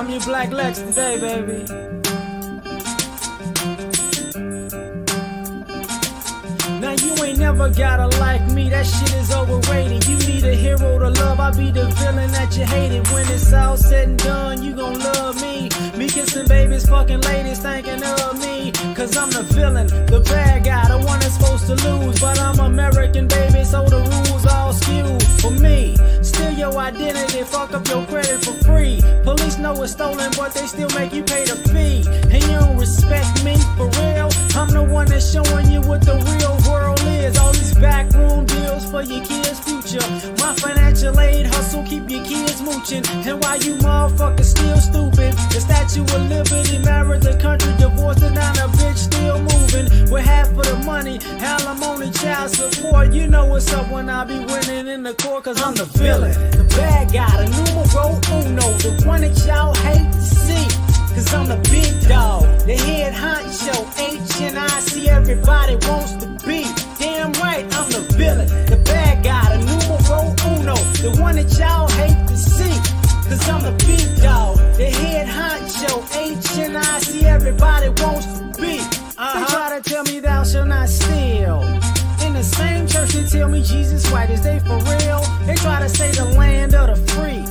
I'm your Black Lex today, baby. Now you ain't never gotta like me, that shit is overrated. You need a hero to love, I'll be the villain that you hated. When it's all said and done, you gon' love me. Me kissing babies, fucking ladies thinking of me. Cause I'm the villain, the bad guy, the one that's supposed to lose. But I'm American, baby, so the rules all skewed for me. Steal your identity, fuck up your credit for free. Police know it's stolen, but they still make you pay the fee. And you don't respect me, for real? I'm the one that's showing you what the real world is. All these backroom deals for your kids' future. My financial aid hustle keep your kids mooching. And why you motherfuckers still stupid? The Statue of Liberty married the country, divorced and now the bitch still moving. With half of the money, alimony, child support. You know what's up when I be winning in the court, cause I'm the villain, the bad guy, the numero uno, the one that y'all hate to see. Cause I'm the big dog, the head honcho, H-N-I-C, everybody wants to be. Damn right, I'm the villain, the bad guy, the numero uno, the one that y'all hate to see. Cause I'm the big dog, the head honcho, H-N-I-C, everybody wants to be. They try to tell me thou shalt not steal. In the same church they tell me Jesus white, is they for real? They try to say the land of the free,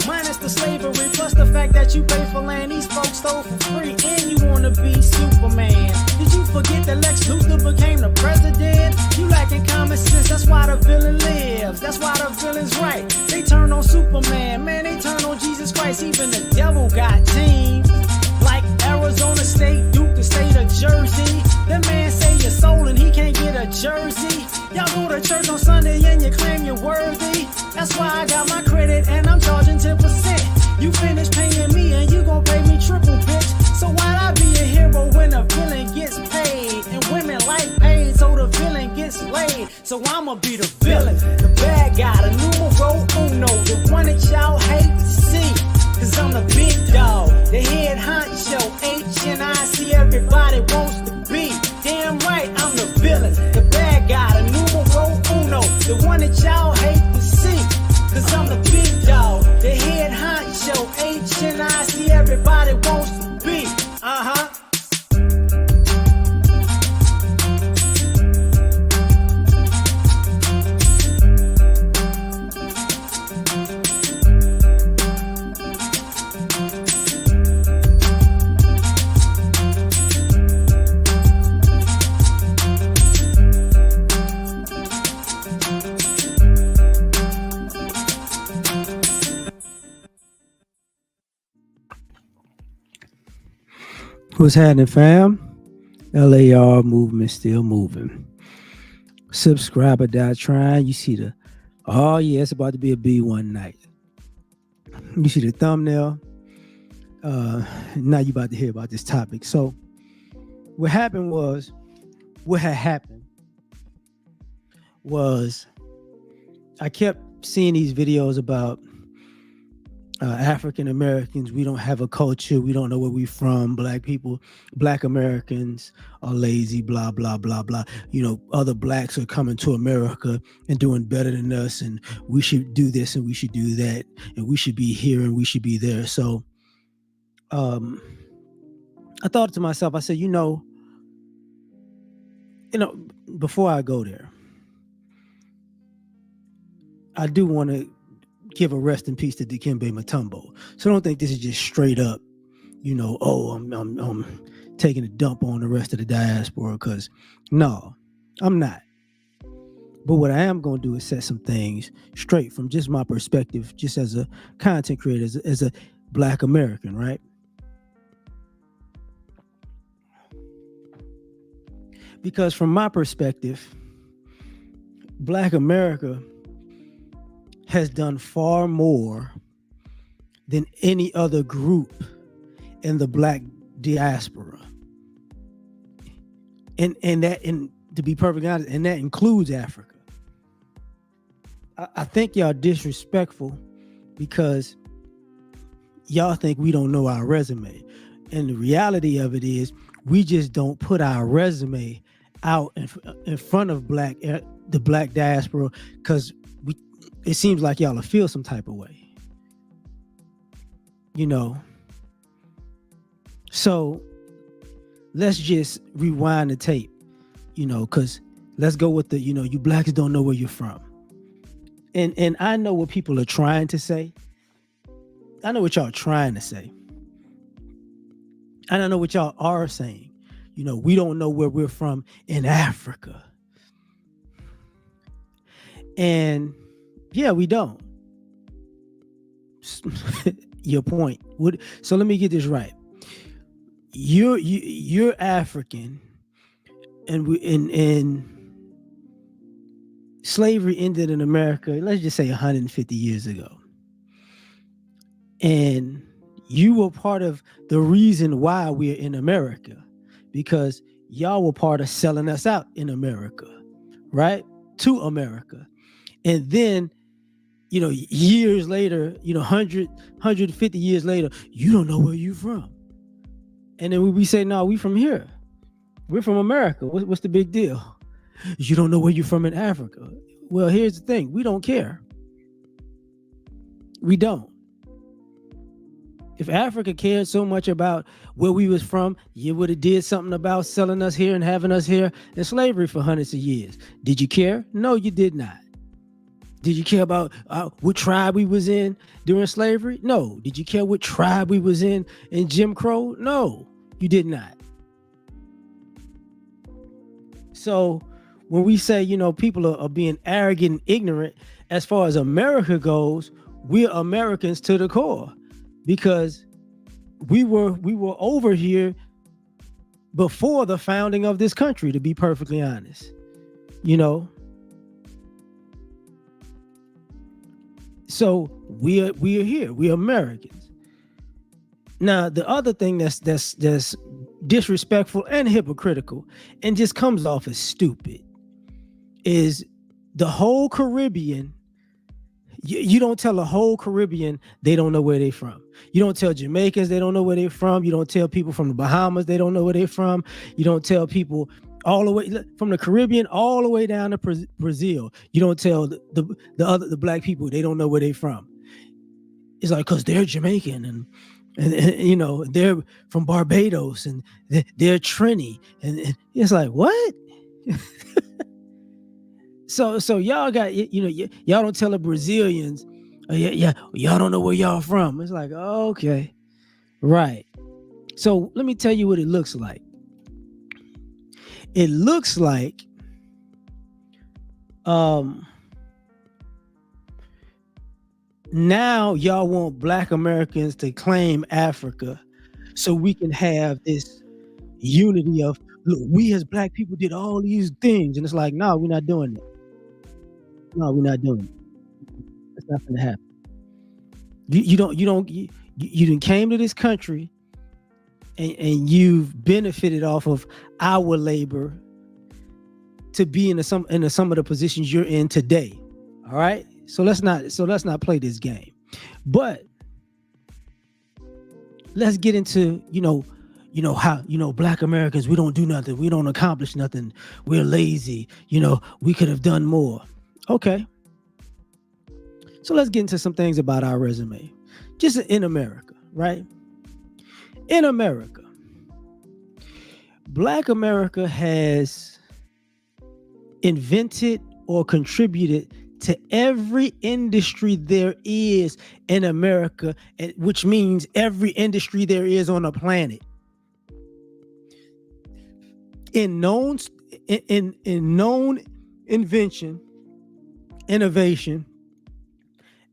minus the slavery, plus the fact that you pay for land these folks stole for free. And you wanna be Superman. Did you forget that Lex Luthor became the president? You lacking common sense, that's why the villain lives. That's why the villain's right. They turn on Superman, man, they turn on Jesus Christ. Even the devil got teams like Arizona State, Duke, the state of Jersey. That man say you're sold and he can't get a jersey. Y'all go to church on Sunday and you claim you're worthy. That's why I got my credit and I'm charging 10%. You finish paying me and you gon' pay me triple, bitch. So why'd I be a hero when a villain gets paid? And women like paid, so the villain gets laid. So I'ma be the villain, the bad guy, the numero uno, the one that y'all hate to see. Cause I'm the big dog, the head honcho, H-N-I-C, everybody wants to be. Damn right, I'm the villain, the bad guy, the numero uno, the one that y'all hate to see. Cause I'm the big dog, the head honcho, H-N-I-C, everybody wants to be. What's happening, fam? L.A.R. movement still moving. Subscriber trying. You see the, oh yeah, it's about to be a B1 night. You see the thumbnail. Now you about to hear about this topic. So what had happened was I kept seeing these videos about African Americans. We don't have a culture. We don't know where we're from. Black people, Black Americans are lazy, blah, blah, blah, blah. You know, other blacks are coming to America and doing better than us. And we should do this and we should do that. And we should be here and we should be there. So I thought to myself, I said, before I go there, I do want to give a rest in peace to Dikembe Mutombo. So don't think this is just straight up, I'm taking a dump on the rest of the diaspora, because no, I'm not. But what I am going to do is set some things straight from just my perspective, just as a content creator, as a Black American, right? Because from my perspective, Black America has done far more than any other group in the Black diaspora. And to be perfectly honest, and that includes Africa. I think y'all disrespectful because y'all think we don't know our resume. And the reality of it is we just don't put our resume out in front of the Black diaspora, because it seems like y'all will feel some type of way. So let's just rewind the tape, because let's go with the, you blacks don't know where you're from. And I know what people are trying to say. I know what y'all are trying to say. And I know what y'all are saying. We don't know where we're from in Africa. And yeah, we don't. Your point. So let me get this right. You're African, and slavery ended in America. Let's just say 150 years ago, and you were part of the reason why we're in America, because y'all were part of selling us out in America, right? To America, and then years later, 150 years later, you don't know where you're from. And then we say, no, we from here. We're from America. What's the big deal? You don't know where you're from in Africa. Well, here's the thing. We don't care. We don't. If Africa cared so much about where we was from, you would have did something about selling us here and having us here in slavery for hundreds of years. Did you care? No, you did not. Did you care about what tribe we was in during slavery? No. Did you care what tribe we was in Jim Crow? No, you did not. So when we say, people are being arrogant and ignorant, as far as America goes, we're Americans to the core, because we were over here before the founding of this country, to be perfectly honest. So we are here. We're Americans. Now, the other thing that's disrespectful and hypocritical and just comes off as stupid is the whole Caribbean. You don't tell a whole Caribbean they don't know where they're from. You don't tell Jamaicans they don't know where they're from. You don't tell people from the Bahamas they don't know where they're from. You don't tell people all the way from the Caribbean all the way down to Brazil. You don't tell the black people they don't know where they're from. It's like, because they're Jamaican and they're from Barbados and they're Trini, and it's like, what? So y'all got, y'all don't tell the Brazilians, y'all don't know where y'all from. It's like, okay, right. So let me tell you what it looks like. It looks like now y'all want black Americans to claim Africa so we can have this unity of, look, we as black people did all these things. And it's like, no, we're not doing it. No, we're not doing it. It's not going to happen. You didn't came to this country and you've benefited off of our labor to be in some of the positions you're in today. All right. So let's not play this game. But let's get into, how, black Americans, we don't do nothing. We don't accomplish nothing. We're lazy. We could have done more. Okay. So let's get into some things about our resume. Just in America, right? In America, black America has invented or contributed to every industry there is in America, which means every industry there is on the planet. In known invention, innovation,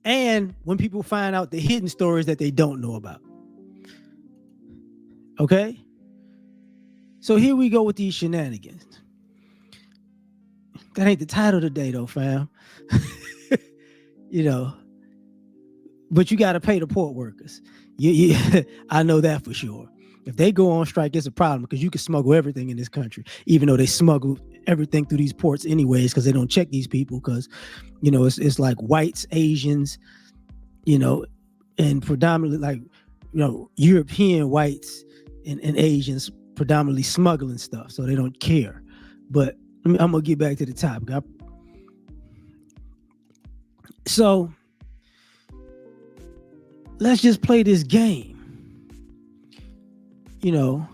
and when people find out the hidden stories that they don't know about. Okay? So here we go with these shenanigans. That ain't the title today, though, fam. But you got to pay the port workers. I know that for sure. If they go on strike, it's a problem, because you can smuggle everything in this country, even though they smuggle everything through these ports anyways, because they don't check these people, because, it's like whites, Asians, and predominantly like, European whites and Asians predominantly smuggling stuff, so they don't care. But I'm going to get back to the topic. So let's just play this game. you know,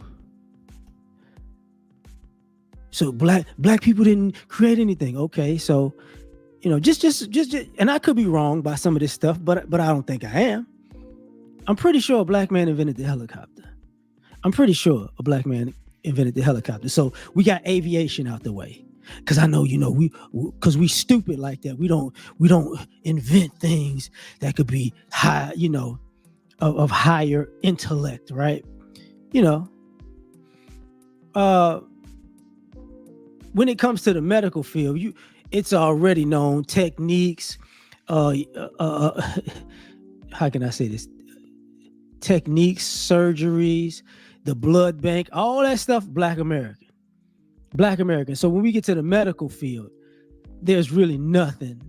so black people didn't create anything. Okay, so just, and I could be wrong by some of this stuff, but I don't think I am. I'm pretty sure a black man invented the helicopter. I'm pretty sure a black man invented the helicopter. So we got aviation out the way. Cause I know, cause we stupid like that. We don't invent things that could be high, of higher intellect, right? You know, uh, when it comes to the medical field, it's already known techniques. Uh, uh, uh, how can I say this? Techniques, surgeries, the blood bank, all that stuff. Black American. So when we get to the medical field, there's really nothing.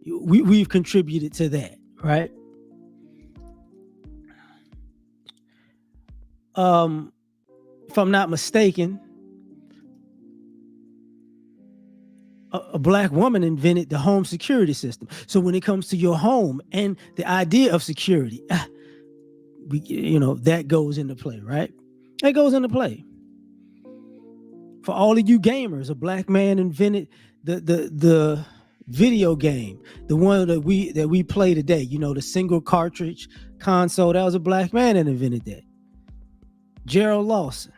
We've contributed to that, right? Um, if I'm not mistaken, a black woman invented the home security system. So when it comes to your home and the idea of security, that goes into play, right? That goes into play. For all of you gamers, a black man invented the video game, the one that we play today. The single cartridge console. That was a black man that invented that. Gerald Lawson,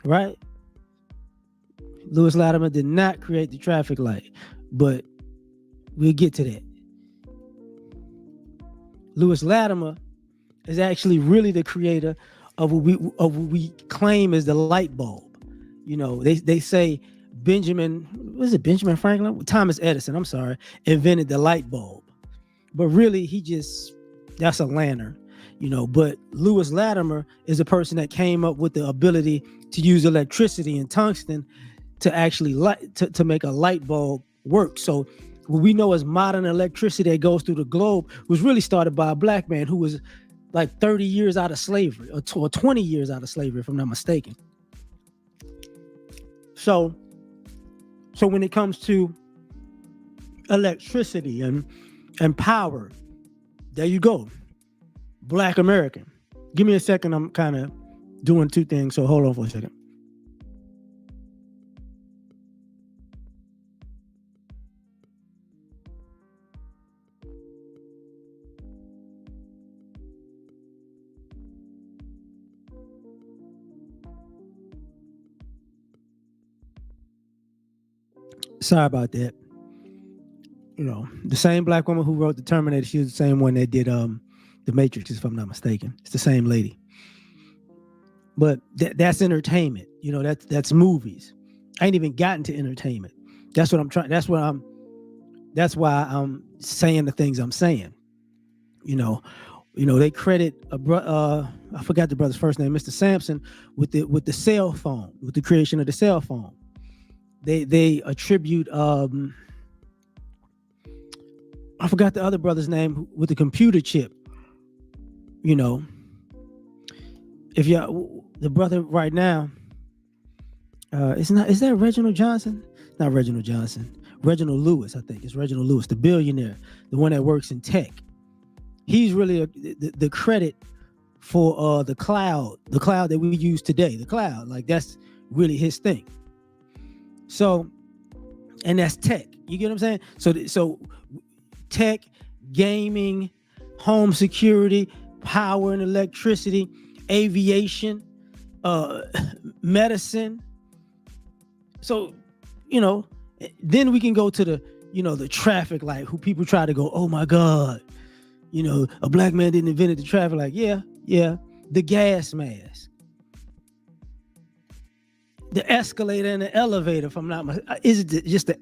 right? Lewis Latimer did not create the traffic light, but we'll get to that. Lewis Latimer is actually really the creator of what we claim as the light bulb. They say Benjamin Franklin? Thomas Edison, I'm sorry, invented the light bulb. But really, that's a lantern. But Lewis Latimer is a person that came up with the ability to use electricity and tungsten to actually to make a light bulb work. So what we know as modern electricity that goes through the globe was really started by a black man who was like 30 years out of slavery or 20 years out of slavery, if I'm not mistaken. So when it comes to electricity and power, there you go. Black American. Give me a second. I'm kind of doing two things, so hold on for a second. Sorry about that. The same black woman who wrote the Terminator, she was the same one that did the Matrix, if I'm not mistaken. It's the same lady. But that's entertainment. That's movies. I ain't even gotten to entertainment. That's what I'm trying. That's why I'm saying the things I'm saying. They credit I forgot the brother's first name, Mr. Sampson, with the cell phone, with the creation of the cell phone. They attribute I forgot the other brother's name with the computer chip. If the brother right now, is that Reginald Johnson? Not Reginald Johnson. Reginald Lewis, I think. It's Reginald Lewis, the billionaire, the one that works in tech. He's really the credit for the cloud that we use today. The cloud, like that's really his thing. So, and that's tech. You get what I'm saying? So tech, gaming, home security, power and electricity, aviation, medicine. So, then we can go to the traffic light, who people try to go, oh my God, a black man didn't invent the traffic light. Yeah. The gas mask. The escalator and the elevator, if I'm not mistaken. Is it just the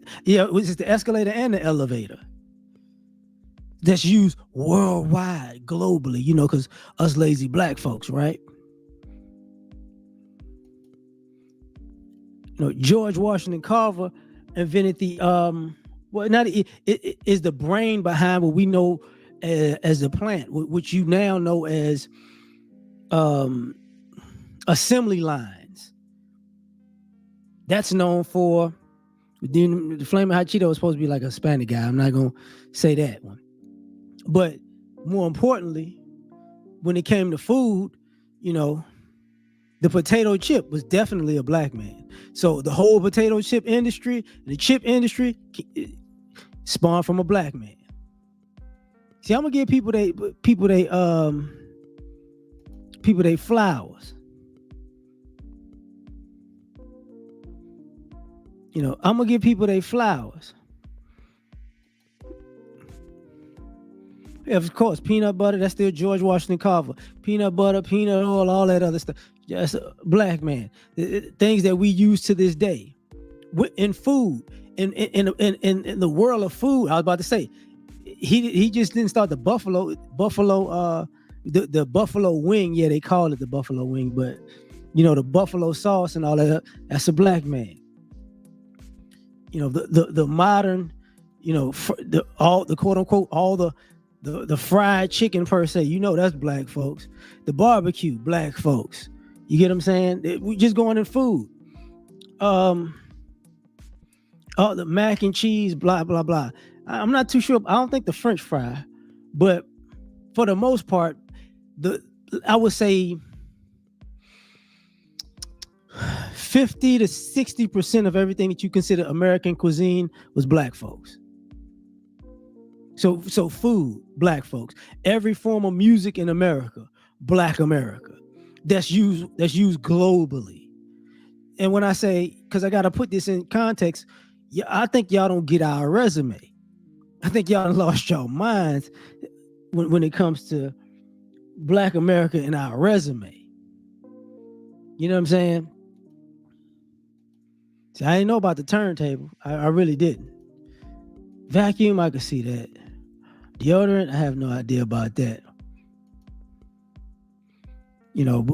escalator and the elevator? That's used worldwide, globally, because us lazy black folks, right? George Washington Carver invented the it is the brain behind what we know as the plant, which you now know as assembly lines. That's known for the Flaming Hot Cheeto was supposed to be like a Hispanic guy. I'm not gonna say that one. But more importantly, when it came to food, The potato chip was definitely a black man. So the whole potato chip industry, the chip industry, spawned from a black man. See, I'm gonna give people they flowers. I'm gonna give people they flowers. Yeah, of course, peanut butter, that's still George Washington Carver. Peanut butter, peanut oil, all that other stuff. Just a black man. Things that we use to this day. In food, in the world of food. I was about to say, he just didn't start the the buffalo wing. Yeah, they call it the buffalo wing, but the buffalo sauce and all that. That's a black man. The modern, the quote unquote all the fried chicken per se. That's black folks. The barbecue, black folks. You get what I'm saying? We just going in food. Oh, the mac and cheese, blah blah blah. I'm not too sure. I don't think the French fry, but for the most part, the I would say 50 to 60% of everything that you consider American cuisine was black folks. So food, black folks. Every form of music in America, black America. That's used globally. And when I say, because I got to put this in context, yeah, I think y'all don't get our resume. I think y'all lost your minds when it comes to black America and our resume. You know what I'm saying? See, I didn't know about the turntable. I really didn't. Vacuum, I could see that. Deodorant, I have no idea about that. You know,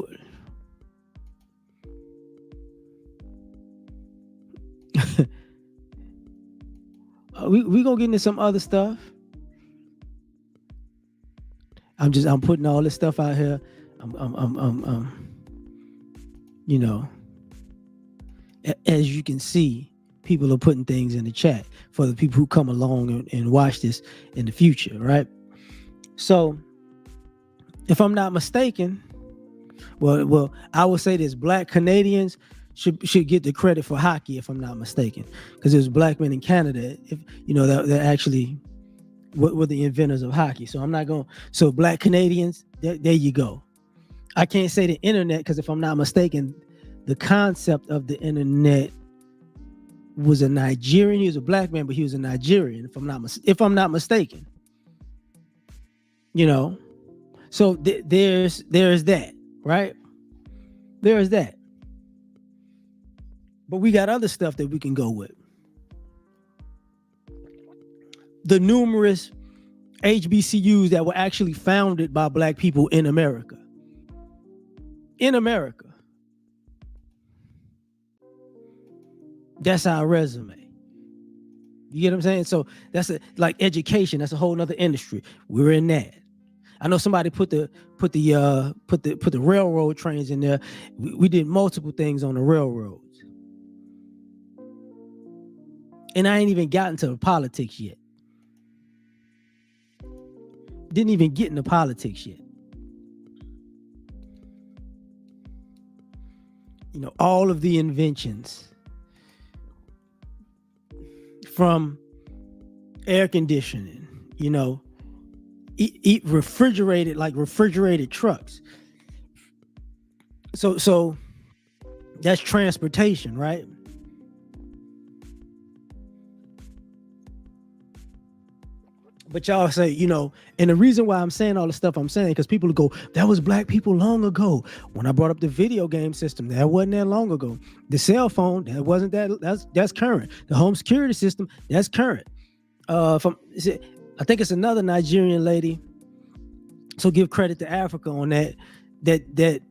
we gonna get into some other stuff. I'm putting all this stuff out here. You know, as you can see, people are putting things in the chat for the people who come along and watch this in the future, right? So, if I'm not mistaken, well, I would say this: Black Canadians should get the credit for hockey, if I'm not mistaken, because there's black men in Canada, if that actually were the inventors of hockey. So I'm not going. So Black Canadians, there you go. I can't say the internet because if I'm not mistaken, the concept of the internet was a Nigerian. He was a black man, but he was a Nigerian. If I'm not mistaken, So there's that, right? There's that. But we got other stuff that we can go with. The numerous HBCUs that were actually founded by black people in America. In America. That's our resume. You get what I'm saying? So that's like education. That's a whole nother industry. We're in that. I know somebody put the railroad trains in there. We did multiple things on the railroads. And I ain't even gotten to the politics yet. Didn't even get into politics yet. All of the inventions from air conditioning, eat refrigerated trucks. So that's transportation, right? But y'all say, and the reason why I'm saying all the stuff I'm saying, because people go, that was black people long ago. When I brought up the video game system, that wasn't that long ago. The cell phone, that wasn't that's current. The home security system, that's current. I think it's another Nigerian lady. So give credit to Africa on that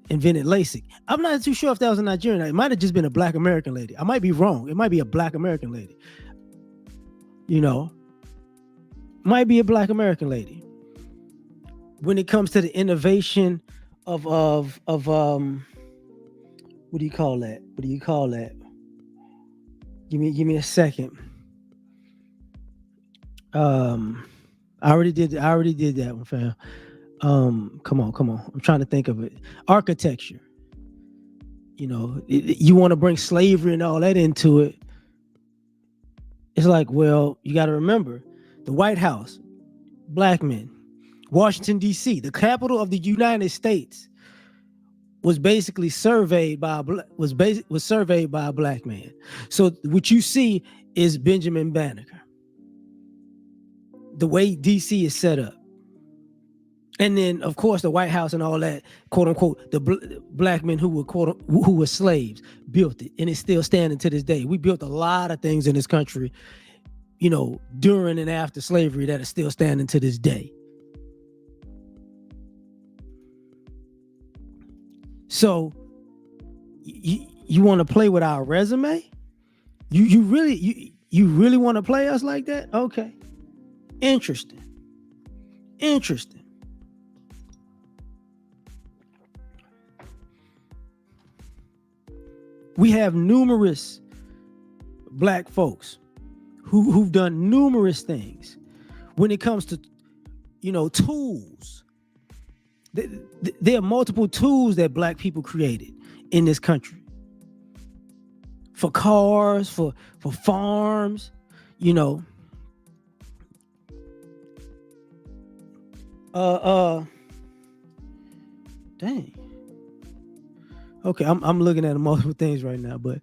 invented LASIK. I'm not too sure if that was a Nigerian. It might have just been a black American lady. I might be wrong. It might be a black American lady. Might be a black American lady. When it comes to the innovation of what do you call that? Give me a second. I already did that one, fam. Come on. I'm trying to think of it. Architecture. You want to bring slavery and all that into it. It's like, well, you got to remember the White House, black men, Washington, D.C., the capital of the United States, was basically surveyed by was surveyed by a black man. So what you see is Benjamin Banneker, the way DC is set up. And then, of course, the White House and all that, quote unquote, the black men who were slaves built it, and it's still standing to this day. We built a lot of things in this country, during and after slavery that are still standing to this day. So, you want to play with our resume? You really want to play us like that? Okay, interesting. We have numerous black folks who've done numerous things when it comes to, tools. There are multiple tools that black people created in this country for cars, for farms, dang. Okay, I'm looking at multiple things right now, but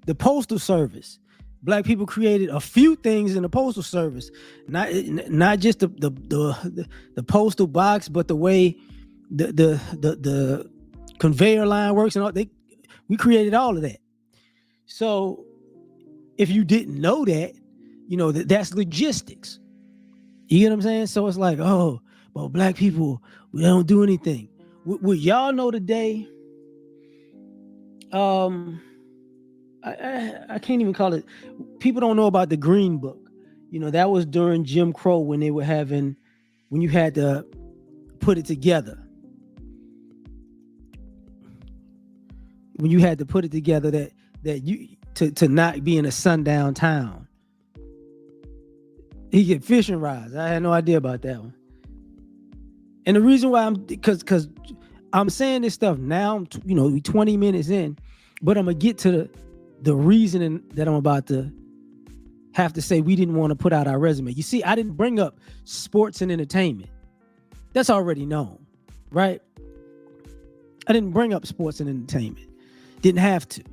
the Postal Service. Black people created a few things in the Postal Service, not just the postal box, but the way the conveyor line works and all. We created all of that. So if you didn't know that, that's logistics. You get what I'm saying? So it's like, oh, well, black people, we don't do anything. Would y'all know today? I can't even call it. People don't know about the Green Book. That was during Jim Crow when you had to put it together. When you had to put it together that you to not be in a sundown town. He get fishing rods. I had no idea about that one. And the reason why because I'm saying this stuff now, 20 minutes in, but I'm gonna get to the reasoning that I'm about to have to say we didn't want to put out our resume. You see, I didn't bring up sports and entertainment. That's already known, right? I didn't bring up sports and entertainment. Didn't have to.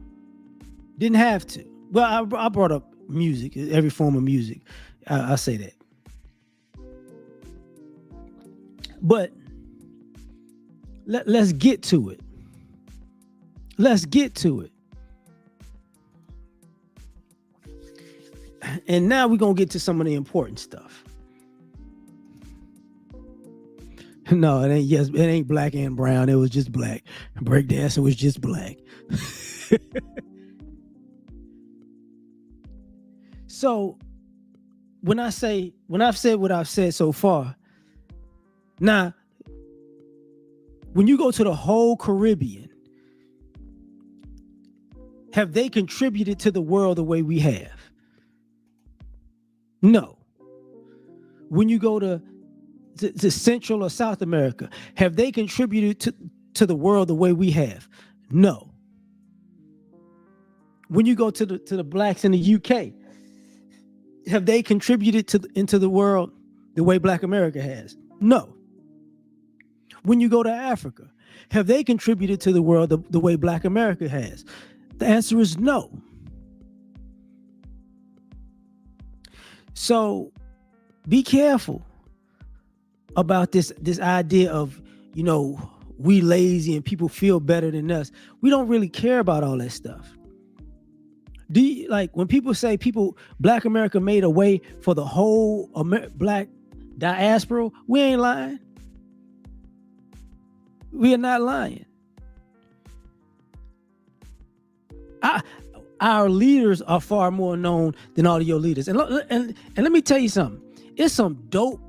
Well, I brought up music, every form of music. I say that. But let's get to it. And now we're going to get to some of the important stuff. No, it ain't black and brown. It was just black. Breakdancing was just black. So when I've said what I've said so far, now, when you go to the whole Caribbean, have they contributed to the world the way we have? No. When you go to Central or South America, have they contributed to the world the way we have? No. When you go to the blacks in the UK, have they contributed into the world the way Black America has? No. When you go to Africa, have they contributed to the world the way Black America has? The answer is no. So be careful about this idea of, we lazy and people feel better than us. We don't really care about all that stuff. When people say Black America made a way for the whole black diaspora, we ain't lying. We are not lying. Our leaders are far more known than all of your leaders. And let me tell you something. It's some dope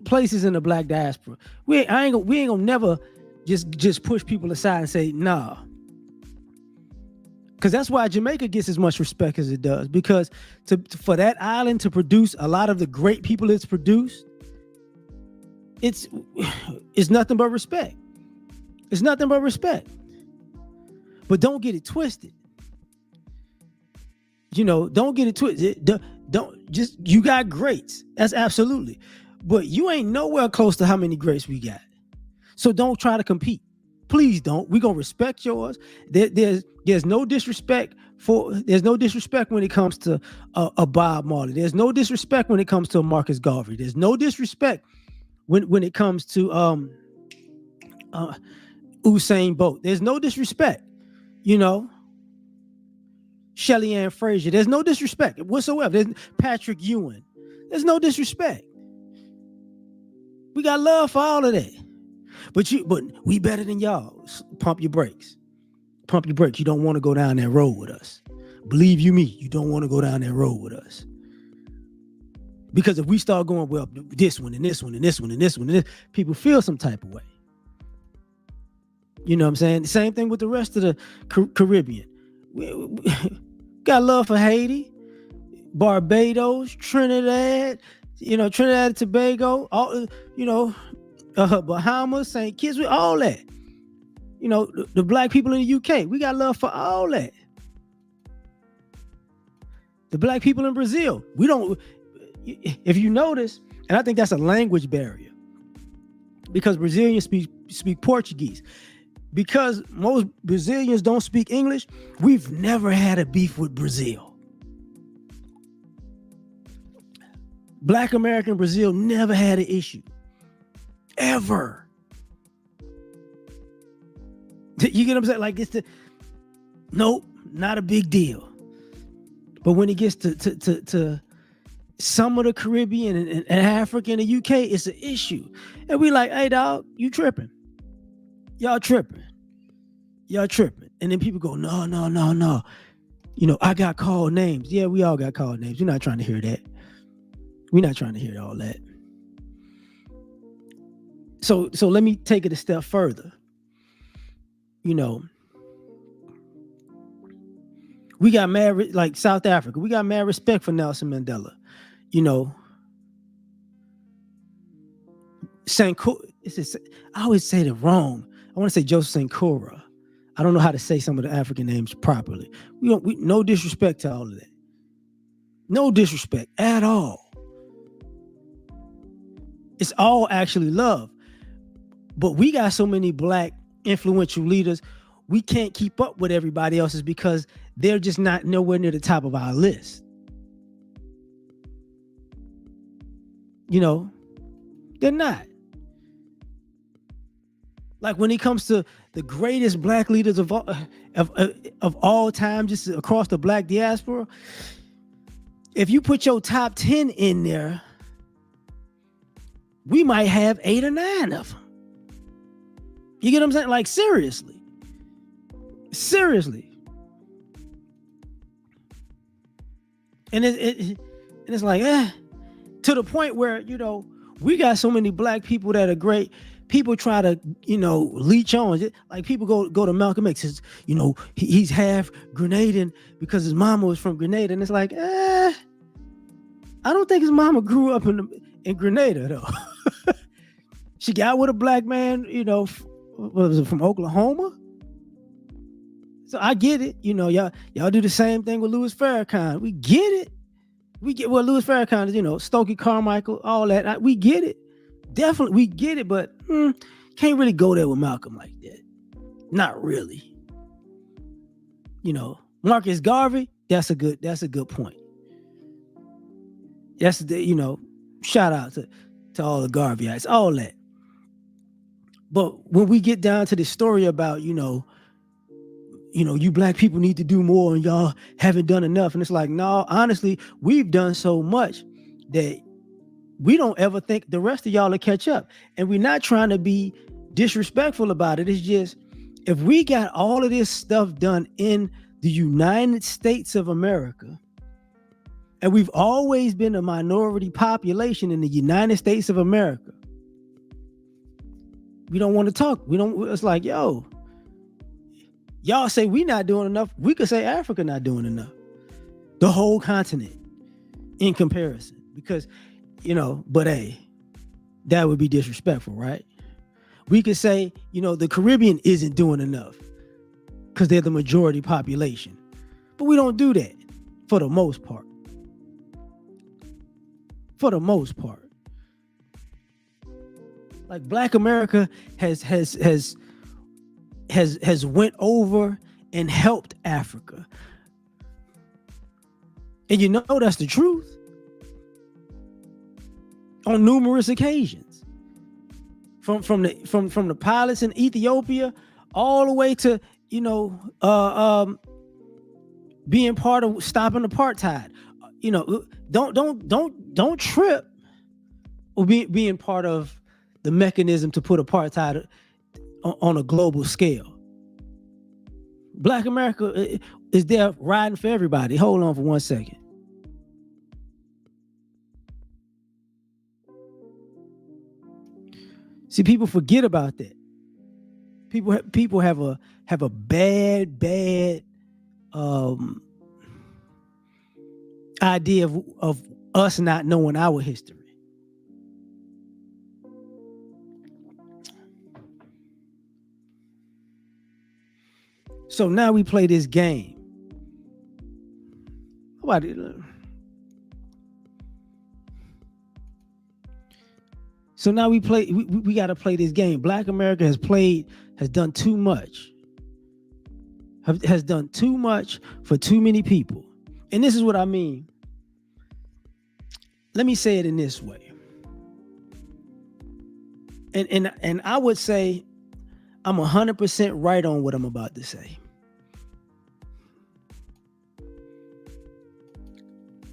places in the black diaspora. We ain't gonna never just push people aside and say, nah. Because that's why Jamaica gets as much respect as it does. Because for that island to produce a lot of the great people it's produced, it's it's nothing but respect. It's nothing but respect. But don't get it twisted. Don't get it twisted. Don't just you got greats. That's absolutely. But you ain't nowhere close to how many greats we got. So don't try to compete. Please don't. We're gonna respect yours. There's no disrespect when it comes to a Bob Marley. There's no disrespect when it comes to a Marcus Garvey. There's no disrespect when it comes to Usain Bolt. There's no disrespect. Shelly Ann Frazier. There's no disrespect whatsoever. There's Patrick Ewing. There's no disrespect. We got love for all of that. But we better than y'all. Pump your brakes. Pump your brakes. You don't want to go down that road with us. Believe you me, you don't want to go down that road with us. Because if we start going, well, this one and this one and this one and this one and this, people feel some type of way. You know what I'm saying? The same thing with the rest of the Caribbean. We got love for Haiti, Barbados, Trinidad, Trinidad and Tobago, all, Bahamas, St. Kitts, with all that. The black people in the UK, we got love for all that. The black people in Brazil, we don't. If you notice, and I think that's a language barrier, because Brazilians speak Portuguese. Because most Brazilians don't speak English, we've never had a beef with Brazil. Black American Brazil never had an issue. Ever. You get what I'm saying? Like nope, not a big deal. But when it gets to some of the Caribbean and Africa and the UK, it's an issue. And we like, hey dog, you tripping. Y'all tripping. And then people go, no. I got called names. Yeah, we all got called names. We're not trying to hear that. We're not trying to hear all that. So let me take it a step further. We got mad, like South Africa. We got mad respect for Nelson Mandela. I always say it wrong. I want to say Joseph Sankora. I don't know how to say some of the African names properly. We no disrespect to all of that. No disrespect at all. It's all actually love. But we got so many black influential leaders, we can't keep up with everybody else's because they're just not nowhere near the top of our list. They're not. Like when it comes to the greatest black leaders of all time, just across the black diaspora, if you put your top 10 in there, we might have 8 or 9 of them. You get what I'm saying? Like seriously. And it's like, to the point where, we got so many black people that are great. People try to, leech on. Like people go to Malcolm X, says, he's half Grenadian because his mama was from Grenada. And it's like, I don't think his mama grew up in Grenada though. She got with a black man, what was it, from Oklahoma? So I get it. Y'all do the same thing with Louis Farrakhan. We get it. We get what Louis Farrakhan is, Stokely Carmichael, all that. We get it. Definitely, we get it, but can't really go there with Malcolm like that. Not really. Marcus Garvey, that's a good point. That's shout out to all the Garveyites, all that. But when we get down to the story about, you black people need to do more and y'all haven't done enough. And it's like, no, honestly, we've done so much that we don't ever think the rest of y'all will catch up. And we're not trying to be disrespectful about it. It's just, if we got all of this stuff done in the United States of America, and we've always been a minority population in the United States of America, we don't want to talk. It's like, yo, Y'all say we not doing enough. We could say Africa not doing enough. The whole continent in comparison. Because, but hey, that would be disrespectful, right? We could say, the Caribbean isn't doing enough because they're the majority population. But we don't do that for the most part. For the most part. Like Black America has went over and helped Africa. And that's the truth. On numerous occasions. From the pilots in Ethiopia all the way to, being part of stopping apartheid. Don't trip or being part of the mechanism to put apartheid on a global scale. Black America is there riding for everybody. Hold on for 1 second. See, people forget about that. People have a bad idea of us not knowing our history. So now we play this game. So now we got to play this game. Black America has done too much. Has done too much for too many people. And this is what I mean. Let me say it in this way. And I would say I'm 100% right on what I'm about to say.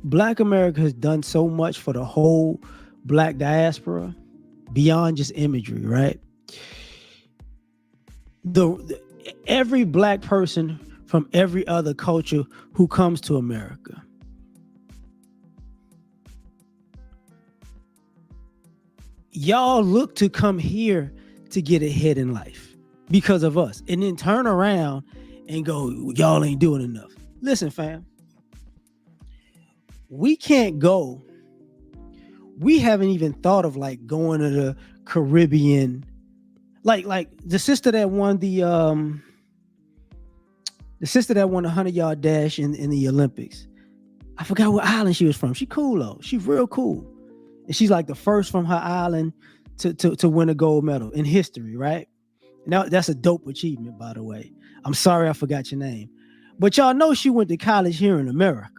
Black America has done so much for the whole Black diaspora beyond just imagery, right? Every Black person from every other culture who comes to America, y'all look to come here to get ahead in life because of us, and then turn around and go, y'all ain't doing enough. Listen, fam, we can't go. We haven't even thought of like going to the Caribbean, like the sister that won the 100-yard dash in the Olympics. I forgot what island she was from. She cool though. She's real cool, and she's like the first from her island to win a gold medal in history, right? Now that's a dope achievement, by the way. I'm sorry I forgot your name, but y'all know she went to college here in America.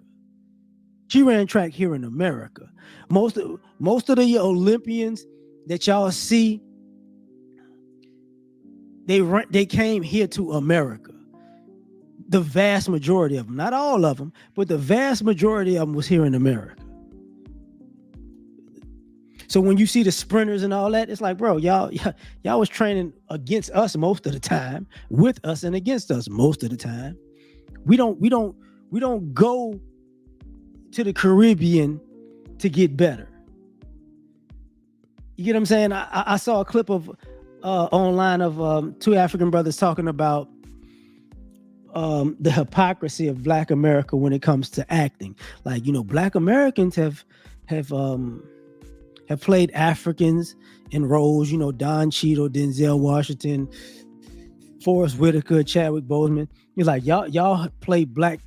She ran track here in America. Most of the Olympians that y'all see, they came here to America. The vast majority of them, not all of them, but the vast majority of them was here in America. So when you see the sprinters and all that, it's like, bro, y'all was training against us most of the time, with us and against us most of the time. We don't go to the Caribbean to get better. You get what I'm saying? I saw a clip of online of two African brothers talking about the hypocrisy of Black America when it comes to acting. Like, Black Americans have played Africans in roles, Don Cheadle, Denzel Washington, Forrest Whitaker, Chadwick Boseman. You're like, y'all play Black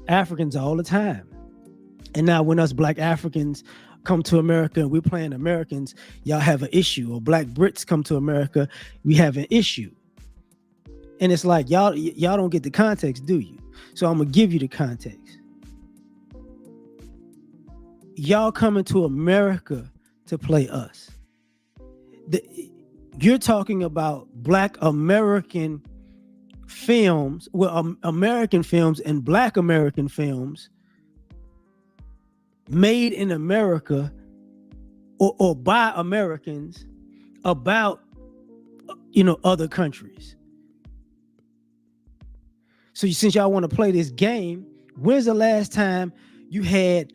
Africans all the time. And now when us Black Africans come to America and we're playing Americans, y'all have an issue. Or Black Brits come to America, we have an issue. And it's like, y'all don't get the context, do you? So I'm going to give you the context. Y'all coming to America to play us. You're talking about Black American films, American films and Black American films made in America or by Americans about, other countries. So since y'all want to play this game, when's the last time you had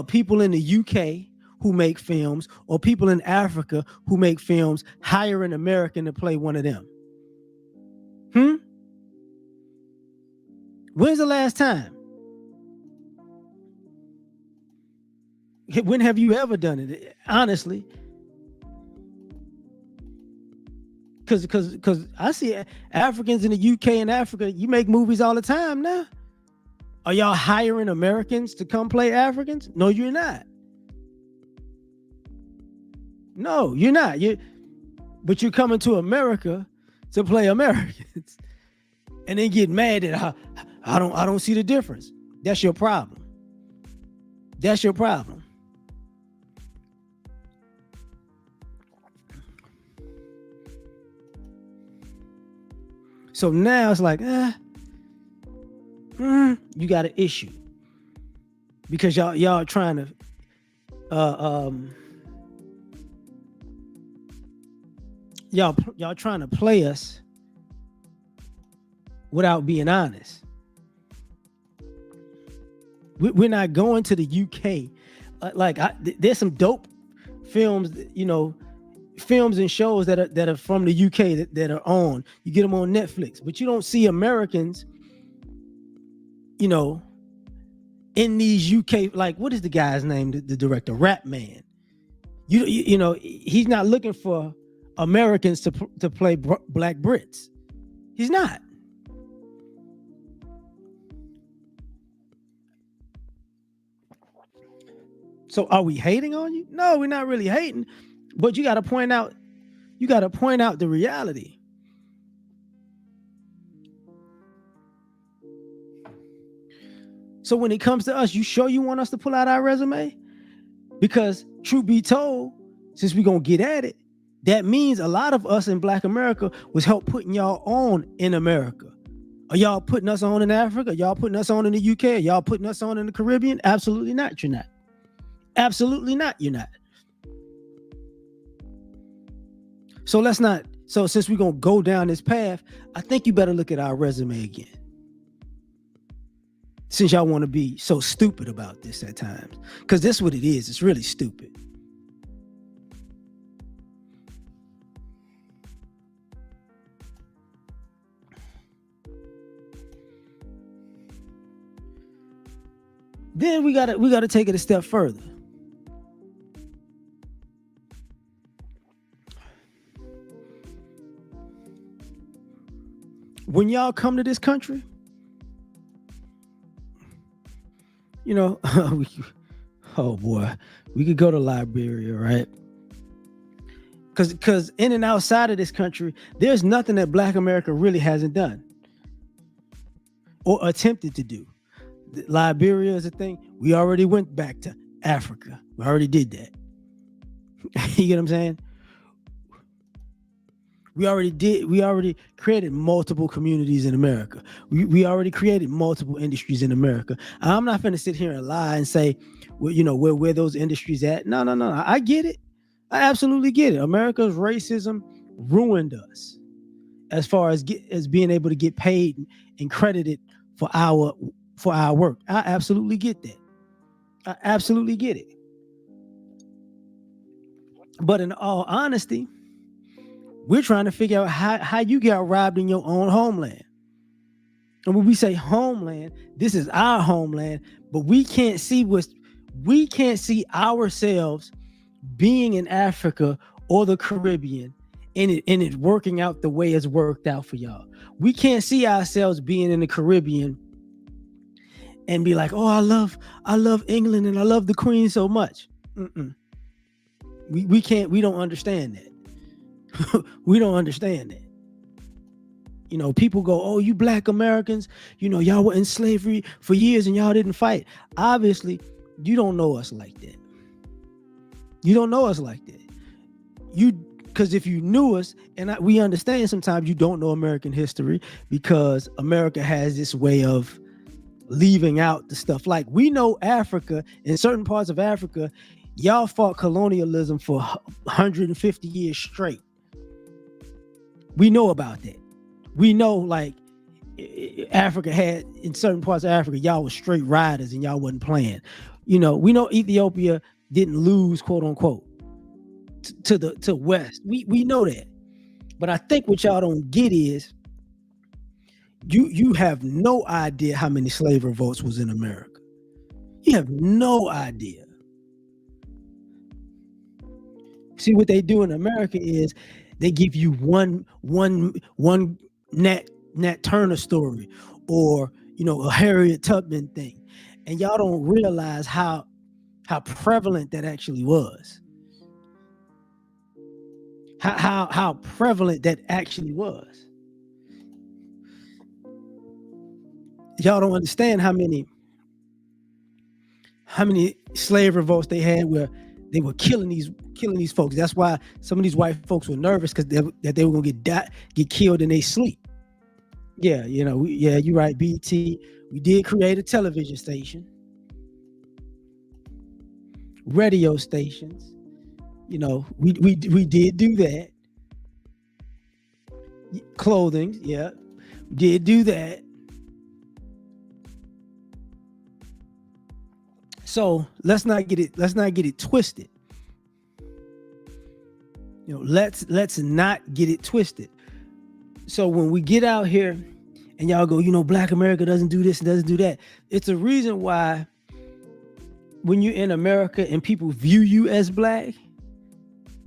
people in the UK who make films, or people in Africa who make films, hire an American to play one of them? When's the last time? When have you ever done it? Honestly, because I see Africans in the UK and Africa. You make movies all the time now. Are y'all hiring Americans to come play Africans? No, you're not. No, you're not. But you're coming to America to play Americans, and then get mad that I don't see the difference. That's your problem. That's your problem. So now it's like, you got an issue because y'all are trying to uh, um, y'all trying to play us without being honest. We're not going to the UK. There's some dope films, films and shows that are from the UK that are on. You get them on Netflix, but you don't see Americans, you know, in these UK. Like, what is the guy's name? The director, Rap Man. He's not looking for Americans to play Black Brits. He's not. So are we hating on you? No, we're not really hating, but you got to point out the reality. So when it comes to us, you sure you want us to pull out our resume? Because truth be told, since we're going to get at it, that means a lot of us in Black America was help putting y'all on in America. Are y'all putting us on in Africa? Are y'all putting us on in the UK? Are y'all putting us on in the Caribbean? Absolutely not. You're not. Absolutely not. You're not. So let's not. So since we're going to go down this path, I think you better look at our resume again. Since y'all want to be so stupid about this at times. Because that's what it is. It's really stupid. Then we gotta take it a step further. When y'all come to this country, oh boy, we could go to Liberia, right? Because in and outside of this country, there's nothing that Black America really hasn't done or attempted to do. Liberia is a thing. We already went back to Africa. We already did that. You get what I'm saying? We already created multiple communities in America. We already created multiple industries in America. I'm not finna sit here and lie and say, well, where those industries at. No. I get it. I absolutely get it. America's racism ruined us as far as being able to get paid and credited for our work. I absolutely get that. I absolutely get it. But in all honesty, we're trying to figure out how you got robbed in your own homeland. And when we say homeland, this is our homeland, but we can't see ourselves being in Africa or the Caribbean and it working out the way it's worked out for y'all. We can't see ourselves being in the Caribbean and be like, oh, I love England and I love the Queen so much. We don't understand that. We don't understand that. People go, oh, you Black Americans, y'all were in slavery for years and y'all didn't fight. Obviously, you don't know us like that. You don't know us like that. Because if you knew us, and we understand sometimes you don't know American history because America has this way of leaving out the stuff. Like, we know Africa, in certain parts of Africa, y'all fought colonialism for 150 years straight. We know about that. We know, like, Africa had, in certain parts of Africa, y'all was straight riders and y'all wasn't playing. We know Ethiopia didn't lose, quote unquote, to West. We know that. But I think what y'all don't get is You have no idea how many slave revolts was in America. You have no idea. See, what they do in America is they give you one Nat Turner story, or a Harriet Tubman thing, and y'all don't realize how prevalent that actually was. How prevalent that actually was. Y'all don't understand how many slave revolts they had where they were killing these folks. That's why some of these white folks were nervous, because that they were gonna get killed in their sleep. Yeah, you're right. BT, we did create a television station, radio stations. We did do that. Clothing, yeah, we did do that. So let's not get it twisted. Let's not get it twisted. So when we get out here and y'all go, Black America doesn't do this and doesn't do that, it's a reason why when you're in America and people view you as Black,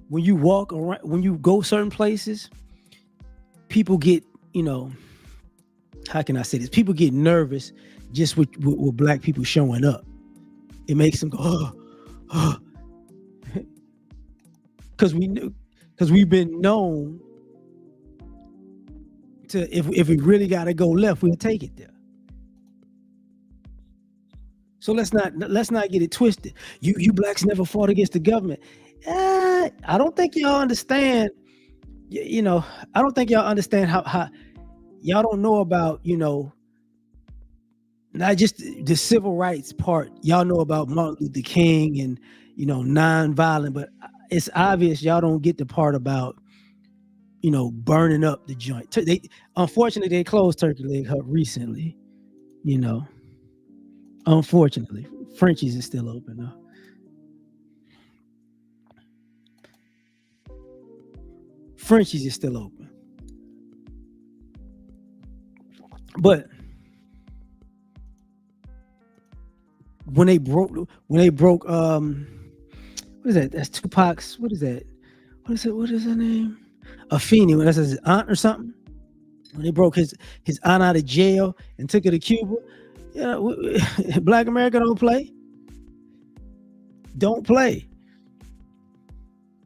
when you walk around, when you go certain places, people get, how can I say this? People get nervous just with Black people showing up. It makes them go, oh. Because we've been known to, if we really got to go left, we'll take it there. So let's not get it twisted. You Blacks never fought against the government. I don't think y'all understand. I don't think y'all understand how y'all don't know about not just the civil rights part. Y'all know about Martin Luther King and non-violent, but it's obvious y'all don't get the part about burning up the joint. Unfortunately they closed Turkey Leg Hut recently. Unfortunately, Frenchie's is still open though. Frenchie's is still open, but when they broke what is that? That's Tupac's. What is that? What is her name? Afeni. When that's his aunt or something. When they broke his aunt out of jail and took her to Cuba. Black America don't play. Don't play.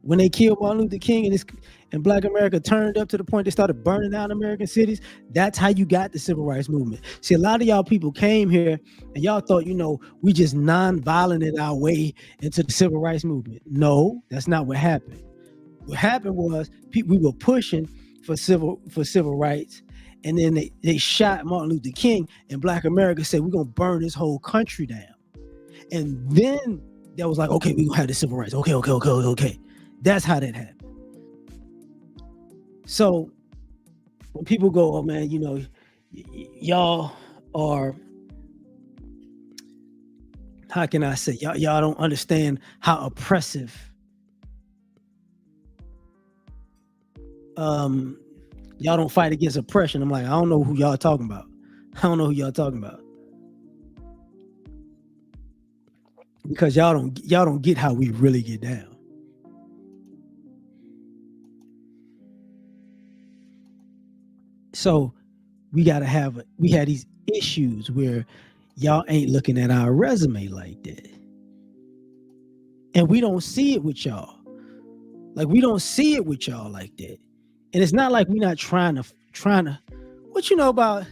When they killed Martin Luther King and Black America turned up to the point they started burning down American cities, that's how you got the civil rights movement. See, a lot of y'all people came here and y'all thought, we just non-violent our way into the civil rights movement. No, that's not what happened. What happened was we were pushing for civil rights, and then they shot Martin Luther King, and Black America said, we're going to burn this whole country down. And then that was like, okay, we're going to have the civil rights. Okay. That's how that happened. So when people go, oh man, y'all are, how can I say, y'all don't understand how oppressive y'all don't fight against oppression. I'm like, I don't know who y'all talking about. Because y'all don't get how we really get down. So we had these issues where y'all ain't looking at our resume like that. And we don't see it with y'all. We don't see it with y'all like that. And it's not like we're not trying to what you know about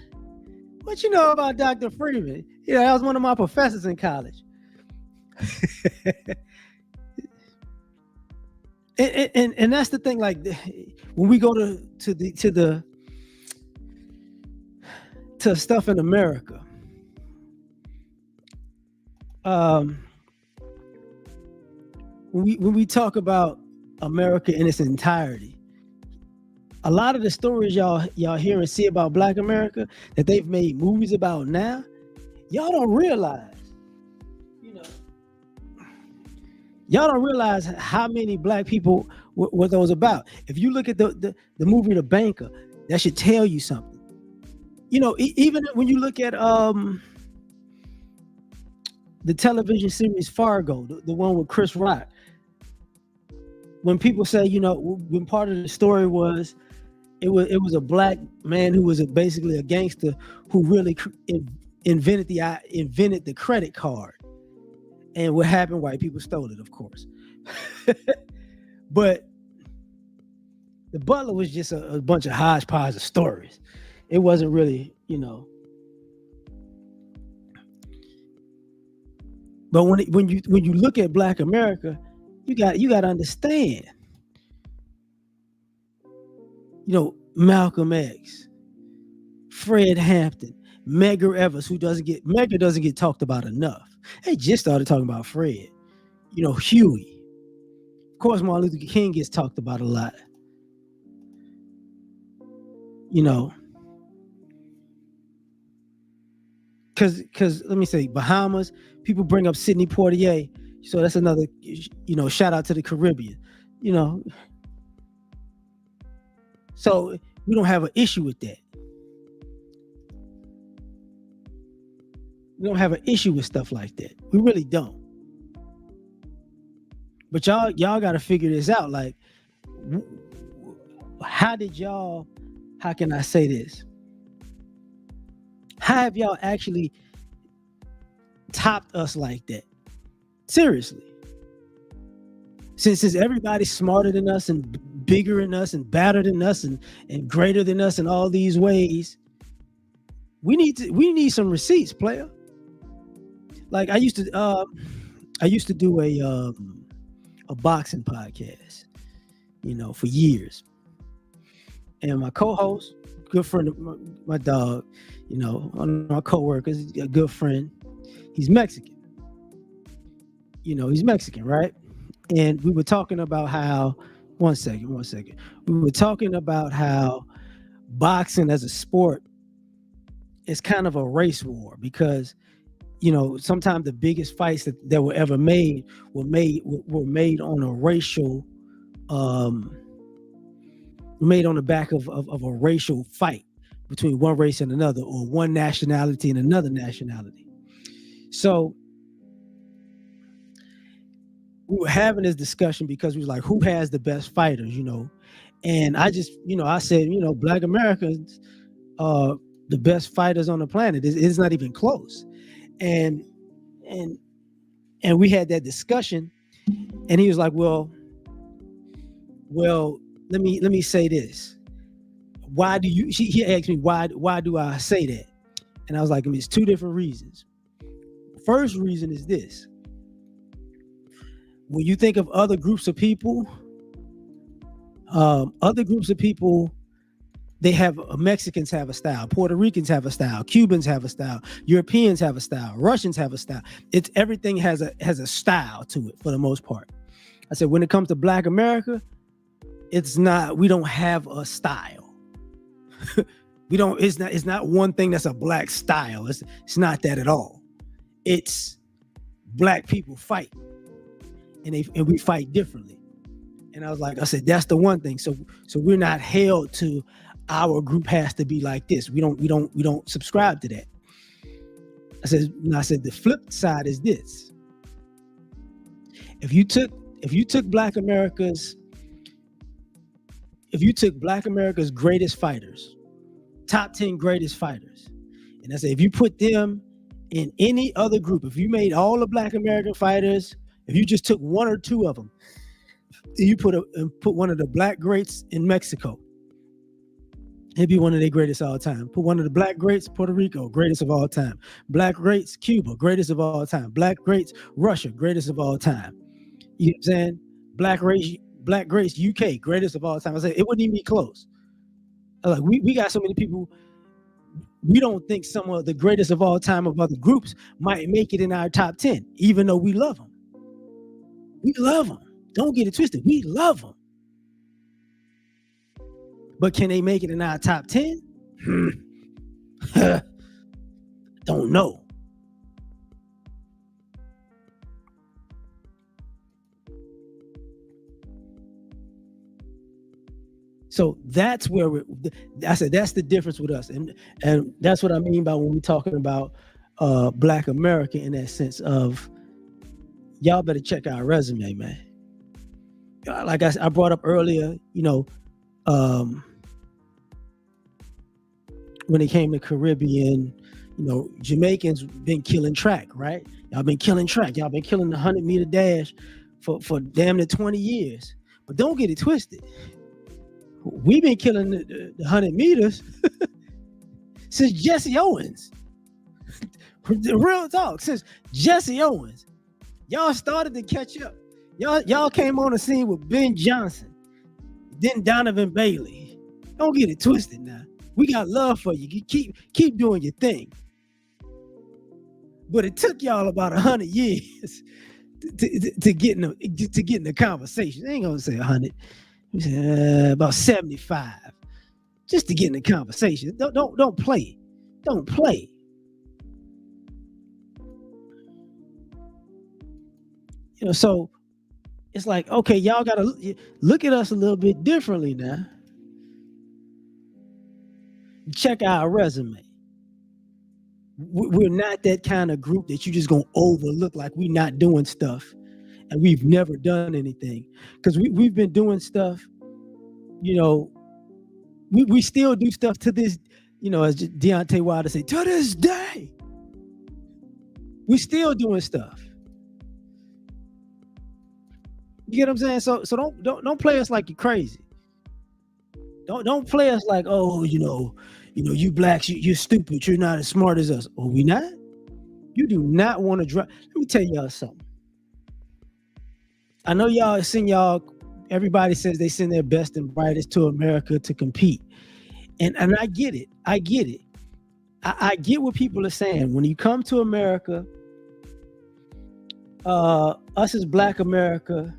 Dr. Freeman? That was one of my professors in college. and that's the thing, when we go to stuff in America, when we talk about America in its entirety, a lot of the stories y'all hear and see about Black America that they've made movies about now, y'all don't realize how many Black people were those about. If you look at the movie The Banker, that should tell you something. Even when you look at the television series Fargo, the one with Chris Rock, when people say, when part of the story was it was a black man who was basically a gangster who really invented the credit card, and what happened? White people stole it, of course. But the Butler was just a bunch of hodgepodge of stories. It wasn't really, But when you look at Black America, you got to understand, Malcolm X, Fred Hampton, Medgar Evers, Medgar doesn't get talked about enough. They just started talking about Fred. Huey. Of course, Martin Luther King gets talked about a lot. You know, because let me say, Bahamas. People bring up Sidney Poitier, so that's another, shout out to the Caribbean. You know, so we don't have an issue with that. We don't have an issue with stuff like that. We really don't. But y'all got to figure this out. Like, how did y'all? How can I say this? How have y'all actually topped us like that? Seriously. Since everybody's smarter than us and bigger than us and badder than us and greater than us in all these ways, we need some receipts, player. Like I used to do a boxing podcast, for years. And my co-host, good friend of my dog, one of my co-workers, a good friend, he's Mexican. He's Mexican, right? And we were talking about how, one second. We were talking about how boxing as a sport is kind of a race war because, sometimes the biggest fights that were ever made were made on a racial, made on the back of a racial fight between one race and another, or one nationality and another nationality. So we were having this discussion because we was like, who has the best fighters, And I just, I said, Black Americans are the best fighters on the planet. It's not even close. And and and we had that discussion, and he was like, well, let me say this. Why do you? He asked me why do I say that? And I was like, it's two different reasons. First reason is this: when you think of other groups of people, other groups of people, they have Mexicans have a style, Puerto Ricans have a style, Cubans have a style, Europeans have a style, Russians have a style. It's everything has a style to it for the most part. I said when it comes to Black America, it's not. We don't have a style. We don't. It's not one thing that's a Black style. It's not that at all. It's Black people fight, and we fight differently. And I said that's the one thing. So we're not held to our group has to be like this. We don't subscribe to that. I said the flip side is this. If you took Black America's greatest fighters, top 10 greatest fighters, and I said if you put them in any other group, if you made all the Black American fighters, if you just took one or two of them, you put one of the Black greats in Mexico, he'd be one of their greatest all time. Put one of the Black greats, Puerto Rico, greatest of all time. Black greats, Cuba, greatest of all time. Black greats, Russia, greatest of all time. You know what I'm saying? Black greats, UK, greatest of all time. I said it wouldn't even be close. I was like, we got so many people. We don't think some of the greatest of all time of other groups might make it in our top 10, even though we love them. We love them. Don't get it twisted. We love them. But can they make it in our top 10? Don't know. So that's where I said that's the difference with us, and that's what I mean by when we're talking about Black America in that sense of y'all better check our resume, man. Like I brought up earlier, um, when it came to Caribbean, Jamaicans been killing track, right? Y'all been killing track. Y'all been killing the 100-meter dash for damn near 20 years. But don't get it twisted. We've been killing the 100 meters since Jesse Owens. Real talk, since Jesse Owens. Y'all started to catch up. Y'all came on the scene with Ben Johnson, then Donovan Bailey. Don't get it twisted now. We got love for you. You keep doing your thing. But it took y'all about 100 years to get in the conversation. I ain't gonna say 100. About 75, just to get in the conversation. Don't play. Don't play. So it's like, okay, y'all gotta look at us a little bit differently now. Check our resume. We're not that kind of group that you just gonna overlook like we're not doing stuff and we've never done anything. Because we've been doing stuff, we still do stuff to this, as Deontay Wilder say, to this day. We still doing stuff. You get what I'm saying? So don't play us like you're crazy. Don't play us like, oh, you blacks, you're stupid. You're not as smart as us. Oh, we not? You do not want to drop. Let me tell y'all something. I know y'all send everybody says they send their best and brightest to America to compete. And I get it. I get it. I get what people are saying. When you come to America, us as Black America,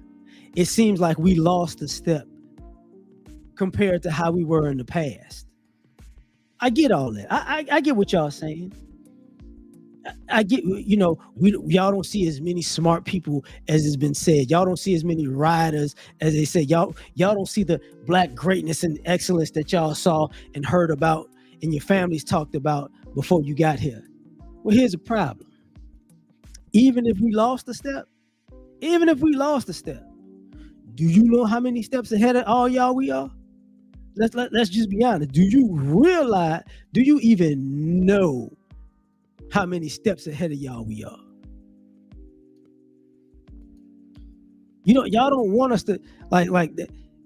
it seems like we lost a step compared to how we were in the past. I get all that. I get what y'all saying. I get, y'all don't see as many smart people as has been said. Y'all don't see as many riders as they said. Y'all don't see the Black greatness and excellence that y'all saw and heard about and your families talked about before you got here. Well, here's the problem. Even if we lost a step, do you know how many steps ahead of all y'all we are? Let's just be honest. Do you even know how many steps ahead of y'all we are? Y'all don't want us to like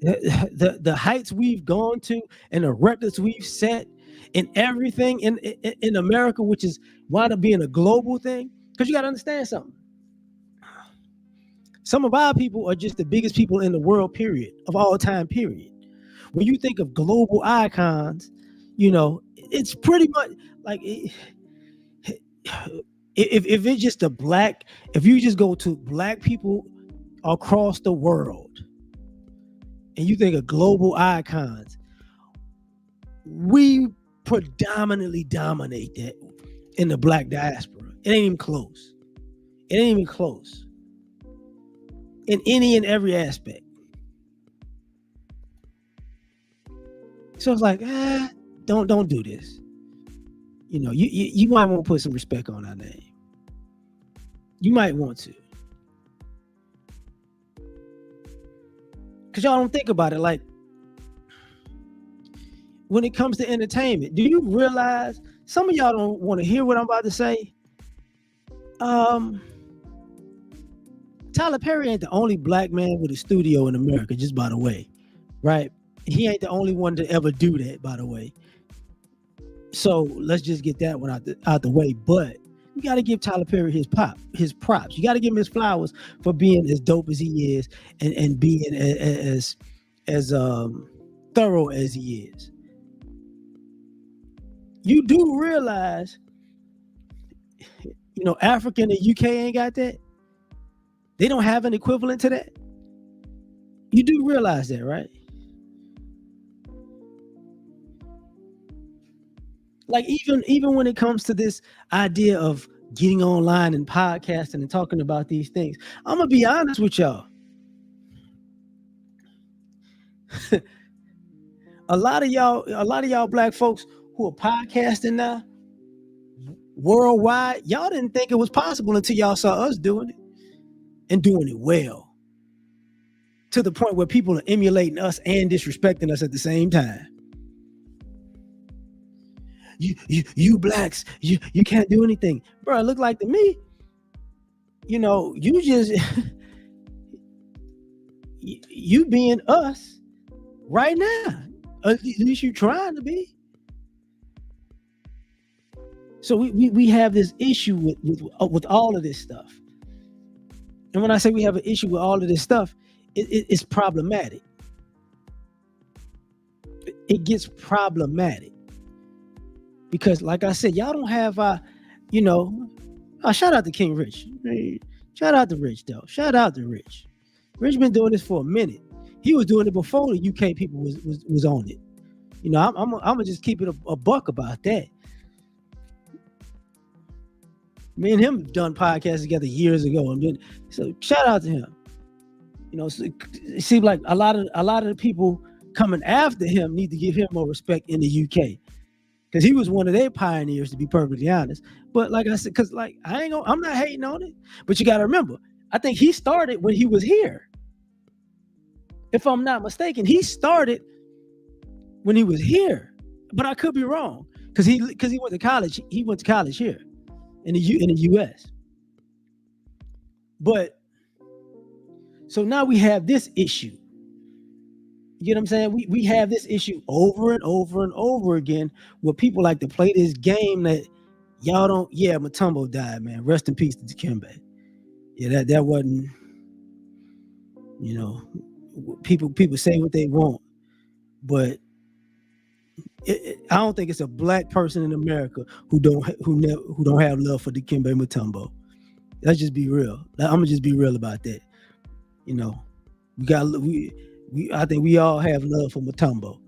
the heights we've gone to and the records we've set and everything in America, which is wound up being a global thing. Because you got to understand something. Some of our people are just the biggest people in the world, period, of all time, period. When you think of global icons, it's pretty much like if it's just if you just go to Black people across the world and you think of global icons, we predominantly dominate that in the Black diaspora. It ain't even close. In any and every aspect. So it's like, don't do this. You might want to put some respect on our name. You might want to. Because y'all don't think about it. Like, when it comes to entertainment, do you realize some of y'all don't want to hear what I'm about to say? Tyler Perry ain't the only Black man with a studio in America, just by the way, right? He ain't the only one to ever do that, by the way. So let's just get that one out the way. But you got to give Tyler Perry his props. You got to give him his flowers for being as dope as he is and being as thorough as he is. You do realize, Africa and the UK ain't got that. They don't have an equivalent to that. You do realize that, right? Like even when it comes to this idea of getting online and podcasting and talking about these things, I'm gonna be honest with y'all. a lot of y'all black folks who are podcasting now worldwide, y'all didn't think it was possible until y'all saw us doing it and doing it well. To the point where people are emulating us and disrespecting us at the same time. You blacks, you can't do anything. Bro, it look like to me, you just you being us right now. At least you trying to be. So we have this issue with all of this stuff. And when I say we have an issue with all of this stuff, it's problematic. It gets problematic because, like I said, y'all don't have shout out to King Rich. Hey, shout out to Rich though. Shout out to Rich. Rich been doing this for a minute. He was doing it before the UK people was on it. I'm gonna just keep it a buck about that. Me and him done podcasts together years ago, so shout out to him. So it seems like a lot of the people coming after him need to give him more respect in the UK because he was one of their pioneers, to be perfectly honest. But like I said, because I'm not hating on it, but you got to remember, I think he started when he was here. If I'm not mistaken, he started when he was here, but I could be wrong because he went to college. He went to college here in the US. But so now we have this issue. You know what I'm saying? We have this issue over and over and over again where people like to play this game that y'all don't. Yeah, Mutombo died, man. Rest in peace to Dikembe. Yeah, that wasn't. People say what they want, but I don't think it's a black person in America who don't have love for Dikembe Mutombo. Let's just be real. I'm gonna just be real about that. I think we all have love for Mutombo,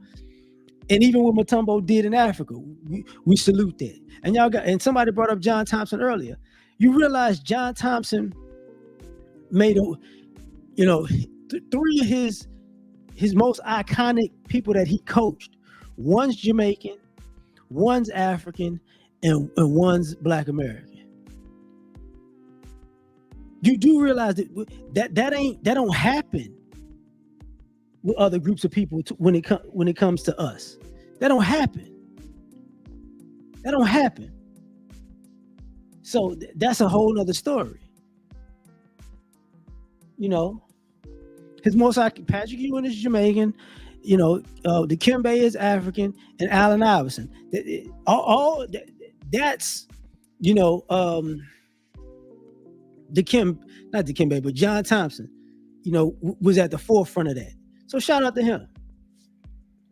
and even what Mutombo did in Africa, we salute that. And somebody brought up John Thompson earlier. You realize John Thompson made three of his most iconic people that he coached. One's Jamaican, one's African, and one's Black American. You do realize that don't happen with other groups of people when it comes to us. That don't happen. So that's a whole nother story. His most Patrick Ewing is Jamaican. Dikembe is African, and Allen Iverson. That's not Dikembe, but John Thompson, was at the forefront of that. So shout out to him.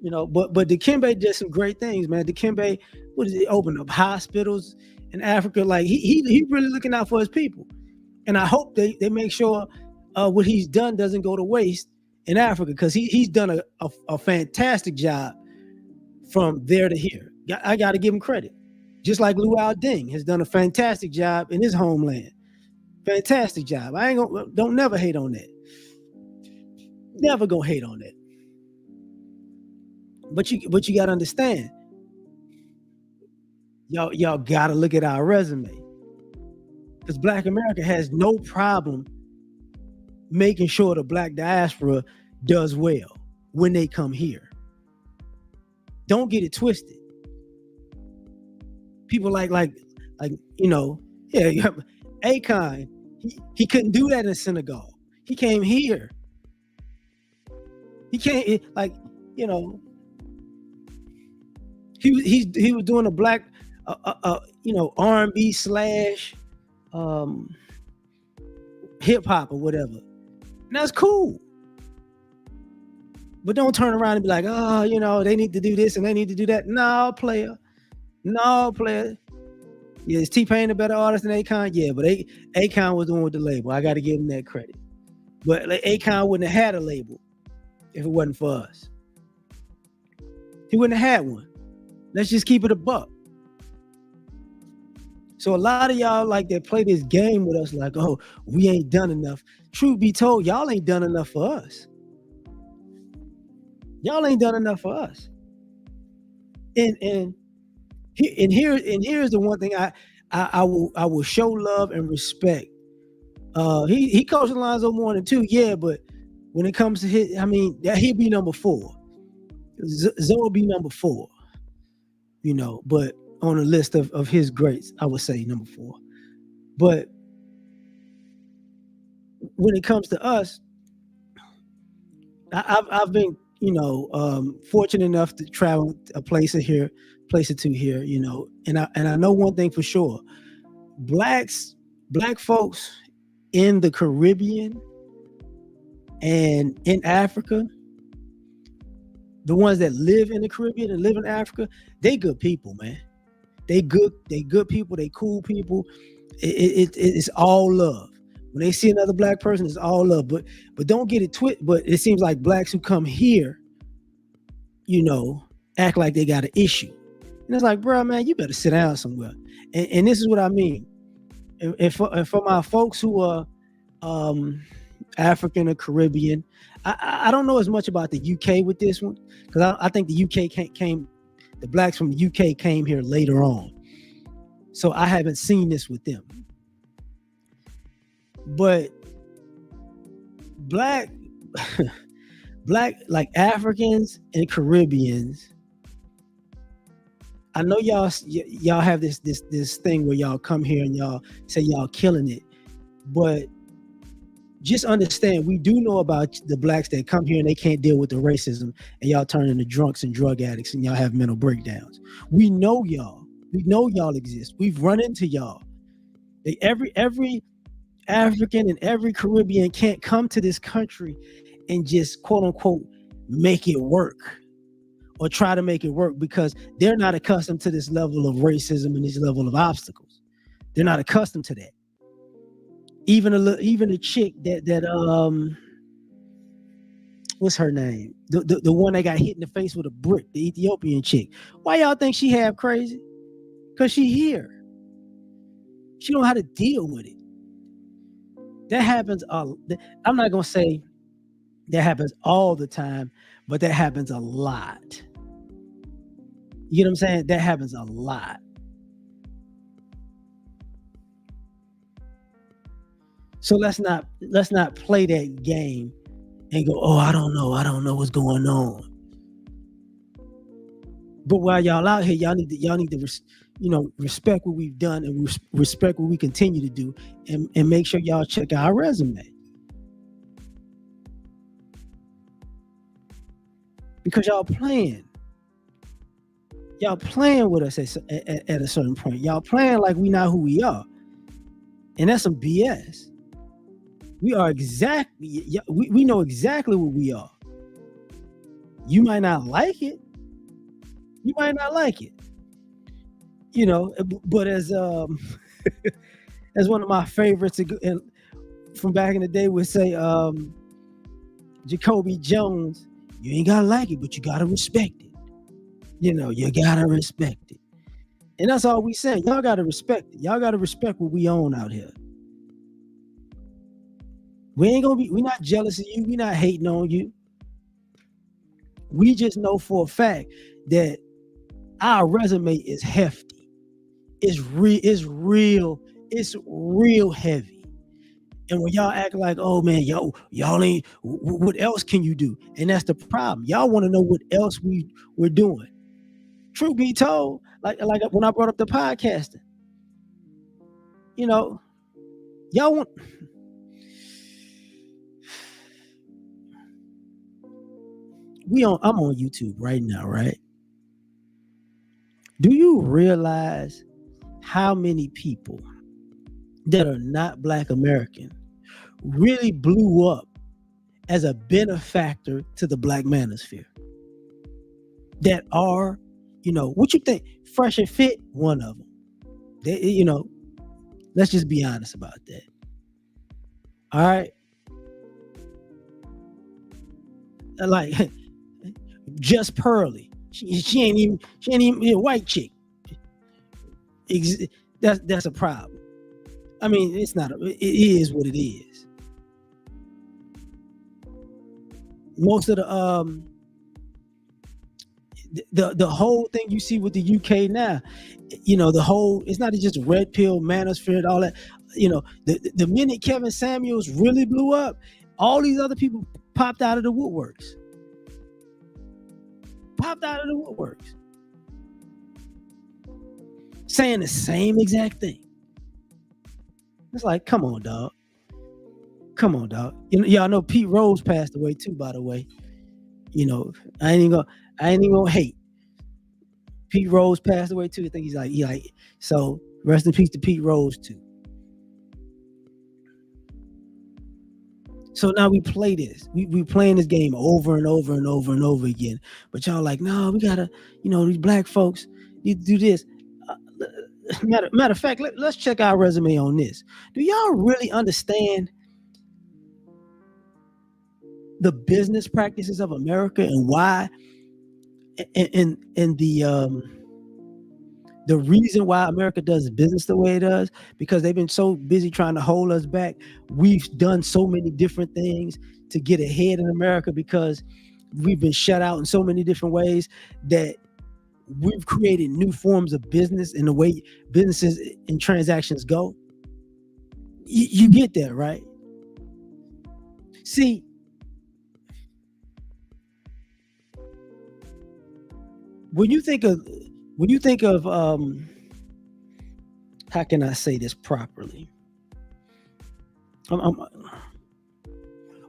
But Dikembe did some great things, man. Dikembe, opened up hospitals in Africa. Like he really looking out for his people. And I hope they make sure what he's done doesn't go to waste in Africa, because he's done a fantastic job from there to here. I got to give him credit. Just like Luau Deng has done a fantastic job in his homeland. Fantastic job. Don't never hate on that. Never gonna hate on that. But you gotta understand, y'all gotta look at our resume, because Black America has no problem making sure the Black diaspora does well when they come here. Don't get it twisted. People like Akon, he couldn't do that in Senegal. He came here. He can't he was doing a Black R&B / hip hop or whatever. And that's cool. But don't turn around and be like, they need to do this and they need to do that. No, player. Yeah, is T-Pain a better artist than Akon? Yeah, but Akon was the one with the label. I got to give him that credit. But Akon wouldn't have had a label if it wasn't for us. He wouldn't have had one. Let's just keep it a buck. So a lot of y'all that play this game with us like, oh, we ain't done enough. Truth be told, y'all ain't done enough for us. Y'all ain't done enough for us. And here's the one thing I will show love and respect. He coached Alonzo Mourning too, yeah, but when it comes to his, I mean, that he'll be number 4. Zoe will be number 4, but on a list of his greats, I would say number 4. But when it comes to us, I've been fortunate enough to travel a place or two here, and I know one thing for sure: black folks in the Caribbean and in Africa, the ones that live in the Caribbean and live in Africa, they good people, man. They good people. They cool people. It's all love. When they see another black person, it's all love. But don't get it twisted. But it seems like blacks who come here, act like they got an issue. And it's like, bro, man, you better sit down somewhere. And this is what I mean. And for my folks who are African or Caribbean, I don't know as much about the UK with this one, because I think the UK the blacks from the UK came here later on. So I haven't seen this with them. But black like Africans and Caribbeans, I know y'all have this thing where y'all come here and y'all say y'all killing it, but just understand, we do know about the blacks that come here and they can't deal with the racism, and y'all turn into drunks and drug addicts and y'all have mental breakdowns. We know y'all. We know y'all exist. We've run into y'all. Every African and every Caribbean can't come to this country and just quote unquote make it work or try to make it work, because they're not accustomed to this level of racism and this level of obstacles. They're not accustomed to that. Even a chick that what's her name? The one that got hit in the face with a brick, the Ethiopian chick. Why y'all think she half crazy? Because she here. She don't know how to deal with it. That happens. I'm not gonna say that happens all the time, but that happens a lot. You know what I'm saying? That happens a lot. So let's not play that game and go, oh, I don't know what's going on. But while y'all out here, y'all need to respect what we've done, and respect what we continue to do, and make sure y'all check our resume, because y'all playing with us at a certain point. Y'all playing like we not who we are, and that's some BS. We are exactly, we know exactly what we are. You might not like it. But as as one of my favorites from back in the day would say, Jacoby Jones, you ain't gotta like it, but you gotta respect it. You gotta respect it. And that's all we say. Y'all gotta respect it. Y'all gotta respect what we own out here. We're not jealous of you. We're not hating on you. We just know for a fact that our resume is hefty. It's real heavy. And when y'all act like, oh man, y'all ain't, what else can you do? And that's the problem. Y'all want to know what else we're doing. Truth be told, like when I brought up the podcasting, y'all want. I'm on YouTube right now, right? Do you realize how many people that are not Black American really blew up as a benefactor to the Black manosphere? That are, what you think? Fresh and Fit, one of them. They, let's just be honest about that. All right. Like, Just Pearly. She ain't even a white chick. That's a problem. I mean, it is what it is. Most of the whole thing you see with the UK now, the whole, it's not just red pill manosphere and all that. The minute Kevin Samuels really blew up, all these other people popped out of the woodworks. Saying the same exact thing. It's like, come on, dog. Y'all know Pete Rose passed away too, by the way. I ain't even gonna hate. Pete Rose passed away too. I think so. Rest in peace to Pete Rose too. So now we play this. We playing this game over and over and over and over again. But y'all like, no, we gotta, these black folks need to do this. Matter of fact, let's check our resume on this. Do y'all really understand the business practices of America and why, and the reason why America does business the way it does? Because they've been so busy trying to hold us back. We've done so many different things to get ahead in America because we've been shut out in so many different ways that we've created new forms of business and the way businesses and transactions go. You get that, right? See, when you think of how can I say this properly?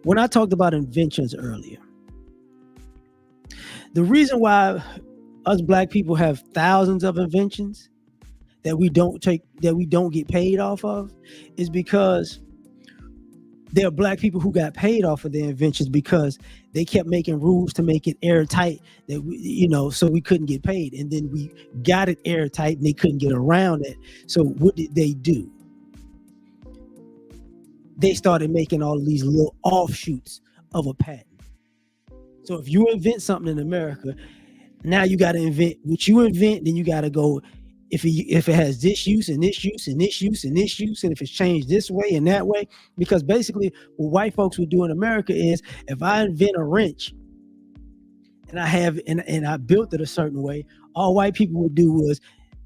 When I talked about inventions earlier, the reason why us black people have thousands of inventions that we don't get paid off of is because there are black people who got paid off of their inventions because they kept making rules to make it airtight that so we couldn't get paid, and then we got it airtight and they couldn't get around it. So what did they do? They started making all of these little offshoots of a patent. So if you invent something in America, now you got to invent what you invent. Then you got to go, if it has this use and this use and this use and this use, and if it's changed this way and that way. Because basically what white folks would do in America is, if I invent a wrench and I built it a certain way, all white people would do was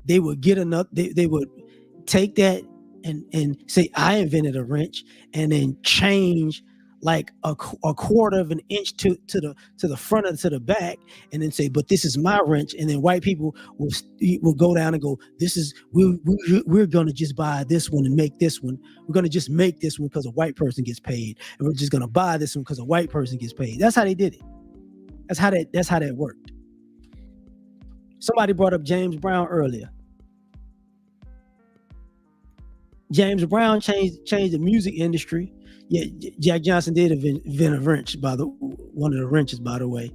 they would get enough, they would take that and say, I invented a wrench, and then change like a quarter of an inch to the front and to the back, and then say, but this is my wrench. And then white people will go down and go, this is, we're going to just buy this one and make this one. We're going to just make this one because a white person gets paid, and we're just going to buy this one because a white person gets paid. That's how they did it. That's how that worked. Somebody brought up James Brown earlier. James Brown changed the music industry. Yeah, Jack Johnson did invent a wrench, one of the wrenches, by the way,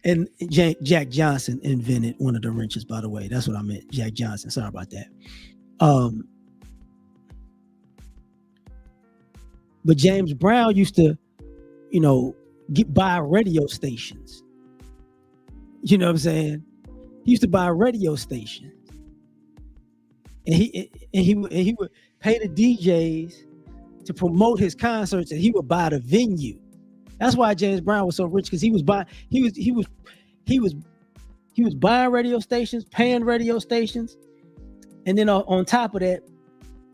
and Jack Johnson invented one of the wrenches, by the way. That's what I meant, Jack Johnson. Sorry about that. But James Brown used to, buy radio stations. You know what I'm saying? He used to buy radio stations. And he would pay the DJs to promote his concerts, and he would buy the venue. That's why James Brown was so rich, because he was buying radio stations, paying radio stations, and then on top of that,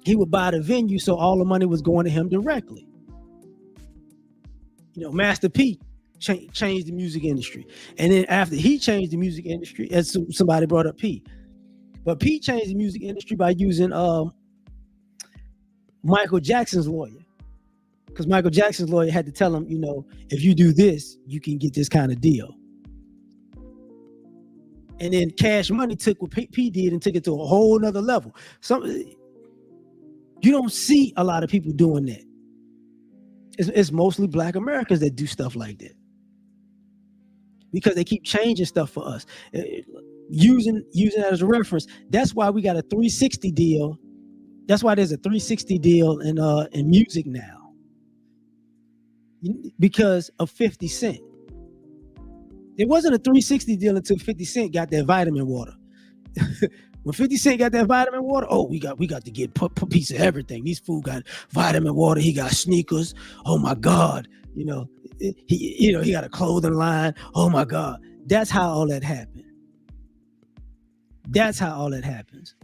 he would buy the venue, so all the money was going to him directly. Master P changed the music industry, and then after he changed the music industry, as somebody brought up P. But P changed the music industry by using Michael Jackson's lawyer, because Michael Jackson's lawyer had to tell him, if you do this, you can get this kind of deal. And then Cash Money took what P did and took it to a whole nother level. You don't see a lot of people doing that. It's mostly Black Americans that do stuff like that, because they keep changing stuff for us. Using that as a reference, that's why we got a 360 deal. That's why there's a 360 deal in music now, because of 50 Cent. It wasn't a 360 deal until 50 Cent got that vitamin water. When 50 Cent got that vitamin water, we got to get a piece of everything. These fool got vitamin water. He got sneakers. Oh my God, he got a clothing line. Oh my God, that's how all that happened. That's how all that happens.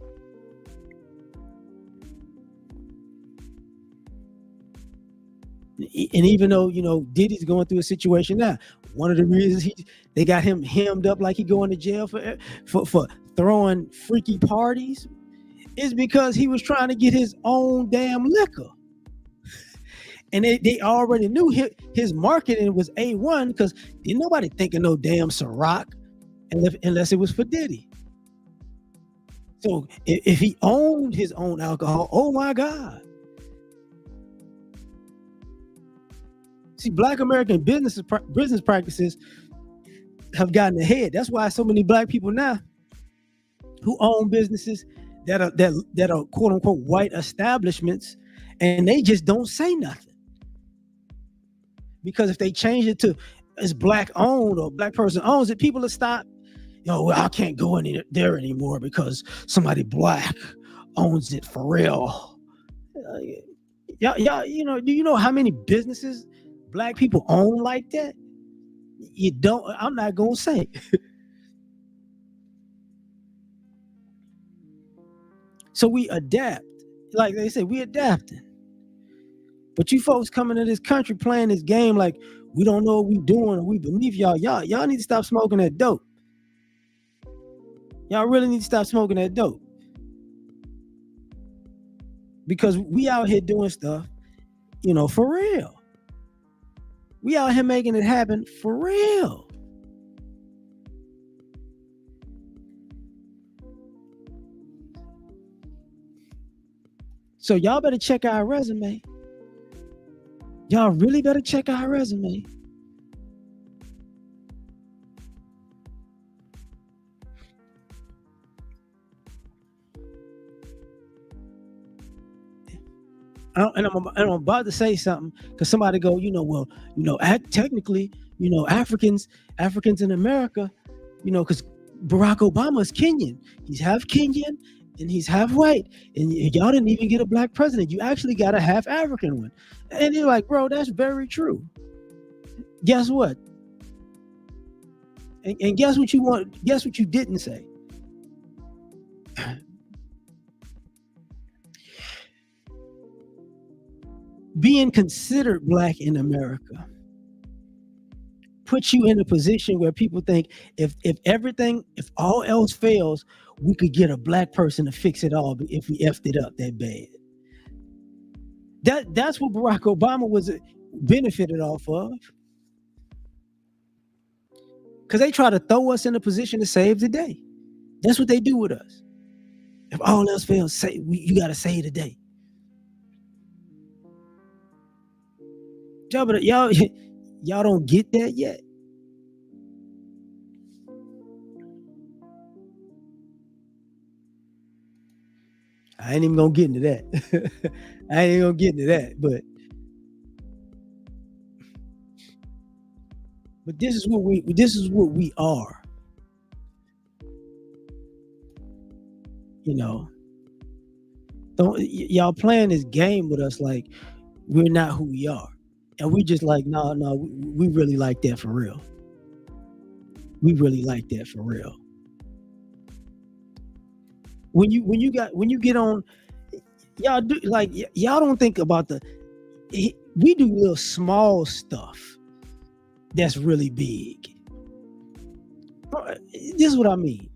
And even though Diddy's going through a situation now, one of the reasons they got him hemmed up like he going to jail for throwing freaky parties is because he was trying to get his own damn liquor. And they already knew his marketing was A1 because didn't nobody think of no damn Ciroc unless it was for Diddy. So if he owned his own alcohol, oh my God. See, Black American business practices have gotten ahead. That's why so many Black people now who own businesses that are quote unquote white establishments, and they just don't say nothing. Because if they change it to it's Black owned or Black person owns it, people will stop. Well, I can't go in there anymore because somebody Black owns it for real. Y'all, do you know how many businesses Black people own like that? You don't. I'm not gonna say. So we adapt, like they say, we adapting. But you folks coming to this country playing this game like we don't know what we doing or we beneath y'all. Y'all need to stop smoking that dope. Y'all really need to stop smoking that dope. Because we out here doing stuff, for real. We out here making it happen for real. So y'all better check our resume. Y'all really better check our resume. And I'm about to say something because somebody go, technically, Africans in America, because Barack Obama is Kenyan. He's half Kenyan and he's half white. And y'all didn't even get a Black president. You actually got a half African one. And you're like, bro, that's very true. Guess what? And guess what you want? Guess what you didn't say? Being considered Black in America puts you in a position where people think if all else fails, we could get a Black person to fix it all if we effed it up that bad. That's what Barack Obama was benefited off of. Because they try to throw us in a position to save the day. That's what they do with us. If all else fails, you got to save the day. Y'all don't get that yet. I ain't even gonna get into that. I ain't even gonna get into that, but this is what we are. Don't y'all playing this game with us like we're not who we are. And we just like, no, we really like that for real. We really like that for real. When you get on, y'all do like y'all don't think about we do little small stuff that's really big. This is what I mean.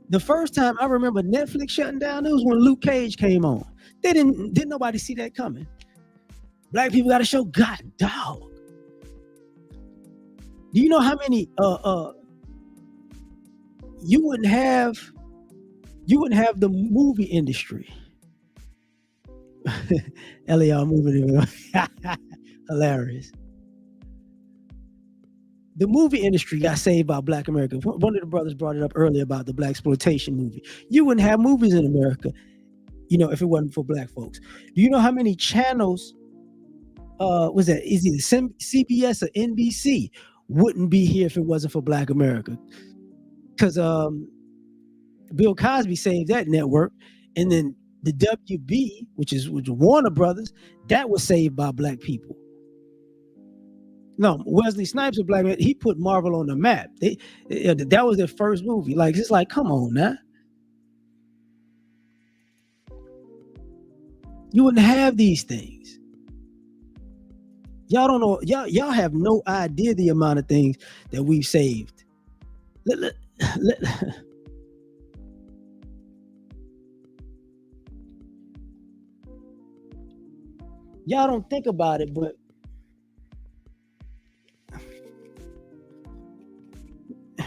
The first time I remember Netflix shutting down, it was when Luke Cage came on. Didn't nobody see that coming. Black people got a show. God dog. Do you know how many you wouldn't have the movie industry. L.A.R. movie. Hilarious. The movie industry got saved by Black Americans. One of the brothers brought it up earlier about the Blaxploitation movie. You wouldn't have movies in America, if it wasn't for Black folks. Do you know how many channels was that? Is either CBS or NBC wouldn't be here if it wasn't for Black America? Because Bill Cosby saved that network, and then The WB, which Warner Brothers, that was saved by black people. No, Wesley Snipes, a black man, he put Marvel on the map. That was their first movie. Like, it's like, come on now. You wouldn't have these things. Y'all don't know. Y'all have no idea the amount of things that we've saved. Y'all don't think about it, but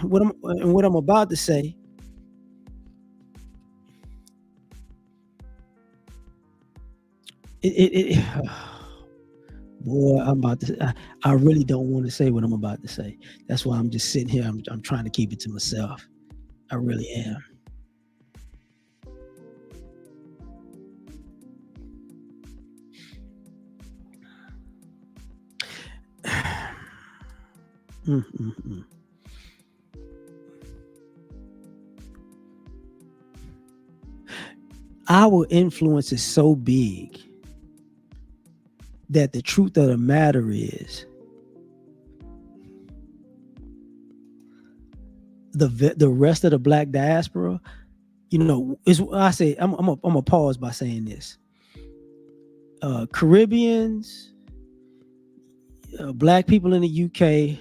what I'm about to say, it boy, I really don't want to say what I'm about to say. That's why I'm just sitting here. I'm trying to keep it to myself. I really am. Mm-mm-mm. Our influence is so big that the truth of the matter is the rest of the black diaspora, is I say I'm gonna pause by saying this. Caribbeans, black people in the UK,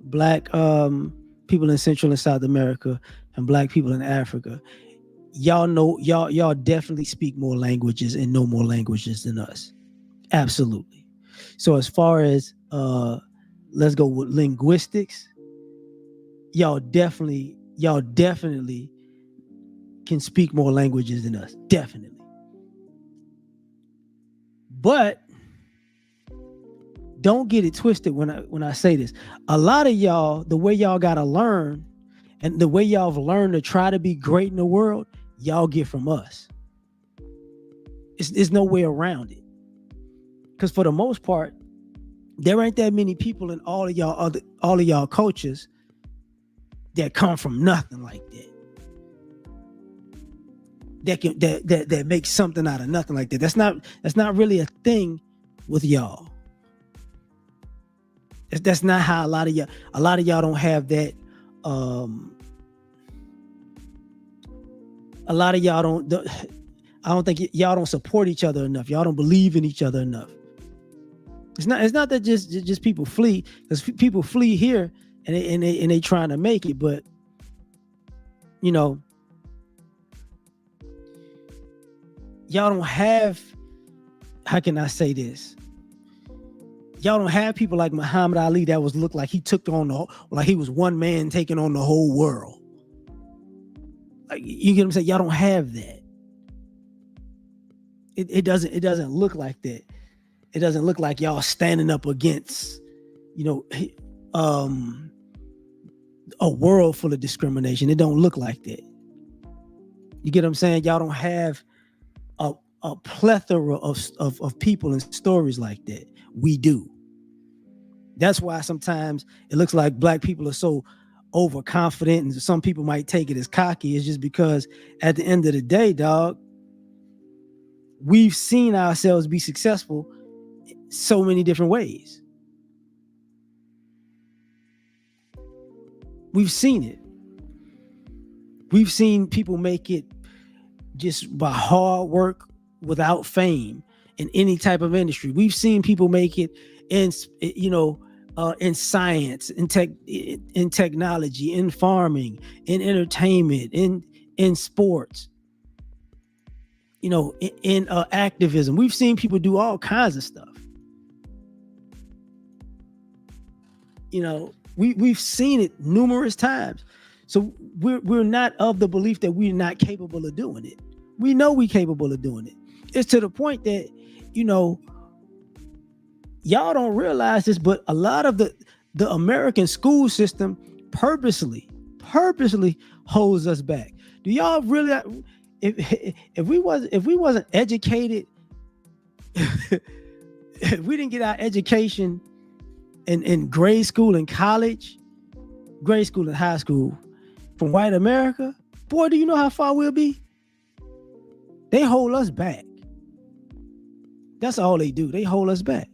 black people in Central and South America, and black people in Africa. Y'all definitely speak more languages and know more languages than us. Absolutely. So as far as let's go with linguistics, y'all definitely can speak more languages than us. Definitely. But don't get it twisted when I say this. A lot of y'all, the way y'all gotta learn and the way y'all have learned to try to be great in the world, y'all get from us. There's no way around it. Because for the most part, there ain't that many people in all of y'all cultures that come from nothing like that. That makes something out of nothing like that. That's not really a thing with y'all. That's not how a lot of y'all don't have that. A lot of y'all don't. I don't think y'all don't support each other enough. Y'all don't believe in each other enough. It's not that just people flee, because people flee here and they trying to make it, but y'all don't have, how can I say this? Y'all don't have people like Muhammad Ali that looked like he took on like he was one man taking on the whole world. Like, you get what I'm saying? Y'all don't have that. It doesn't look like that. It doesn't look like y'all standing up against, a world full of discrimination. It don't look like that. You get what I'm saying? Y'all don't have a plethora of people and stories like that. We do. That's why sometimes it looks like black people are so overconfident, and some people might take it as cocky. It's just because at the end of the day, dog, we've seen ourselves be successful so many different ways. We've seen it. We've seen people make it just by hard work without fame in any type of industry. We've seen people make it in science, in technology, in farming, in entertainment, in sports, in activism. We've seen people do all kinds of stuff. We've seen it numerous times. So we're not of the belief that we're not capable of doing it. We know we're capable of doing it. It's to the point that, y'all don't realize this, but a lot of the American school system purposely holds us back. Do y'all really? If we wasn't educated, if we didn't get our education in grade school and college, grade school and high school from white America, boy, do you know how far we'll be? They hold us back. That's all they do. They hold us back.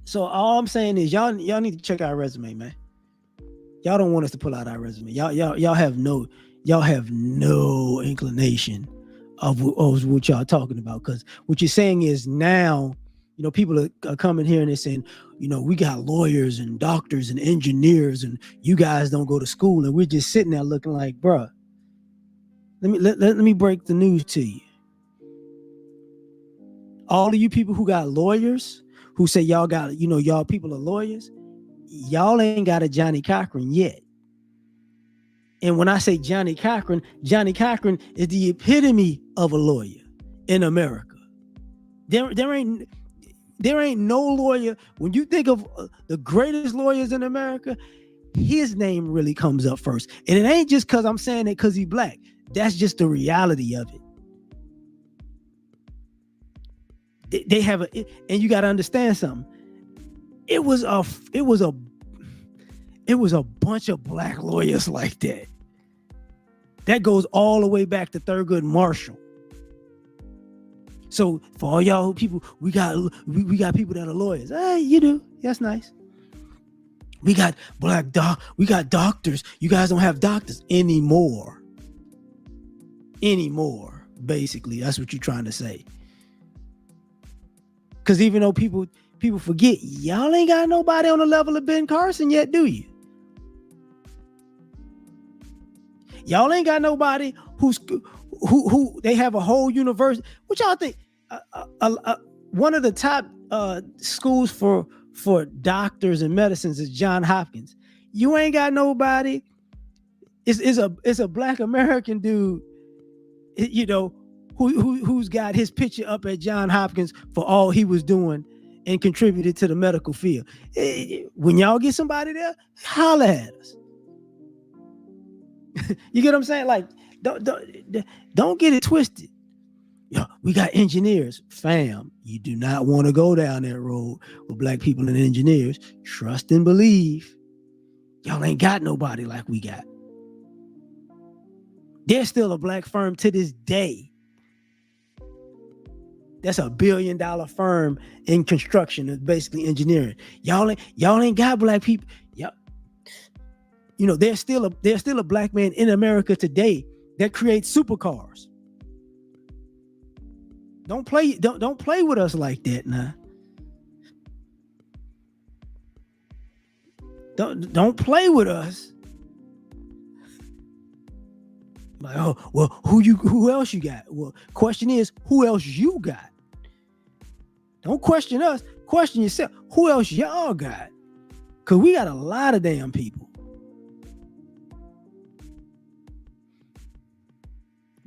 So all I'm saying is y'all need to check our resume, man. Y'all don't want us to pull out our resume. Y'all have no inclination of what y'all talking about. Because what you're saying is now, people are coming here and they're saying, we got lawyers and doctors and engineers and you guys don't go to school, and we're just sitting there looking like, bruh, let me break the news to you. All of you people who got lawyers, who say y'all got, y'all people are lawyers, y'all ain't got a Johnny Cochran yet. And when I say Johnny Cochran is the epitome of a lawyer in America. There ain't no lawyer. When you think of the greatest lawyers in America, his name really comes up first. And it ain't just because I'm saying it because he's black. That's just the reality of it. They have and you got to understand something. It was a bunch of black lawyers like that. That goes all the way back to Thurgood Marshall. So for all y'all people, we got people that are lawyers. Hey, you do. That's nice. We got we got doctors. You guys don't have doctors anymore. Basically, that's what you're trying to say. Because even though people forget, y'all ain't got nobody on the level of Ben Carson yet, do you? Y'all ain't got nobody who they have a whole university. What y'all think? One of the top schools for doctors and medicines is Johns Hopkins. You ain't got nobody. It's a black American dude, who's got his picture up at Johns Hopkins for all he was doing and contributed to the medical field. When y'all get somebody there, holler at us. You get what I'm saying? Like, don't get it twisted. We got engineers. Fam, you do not want to go down that road with black people and engineers. Trust and believe. Y'all ain't got nobody like we got. There's still a black firm to this day. That's $1 billion firm in construction. It's basically engineering. Y'all ain't got black people. There's still a black man in America today that creates supercars. Don't play with us like that now. Don't play with us. Like, oh, well, who else you got? Well, question is, who else you got? Don't question us. Question yourself. Who else y'all got? Because we got a lot of damn people.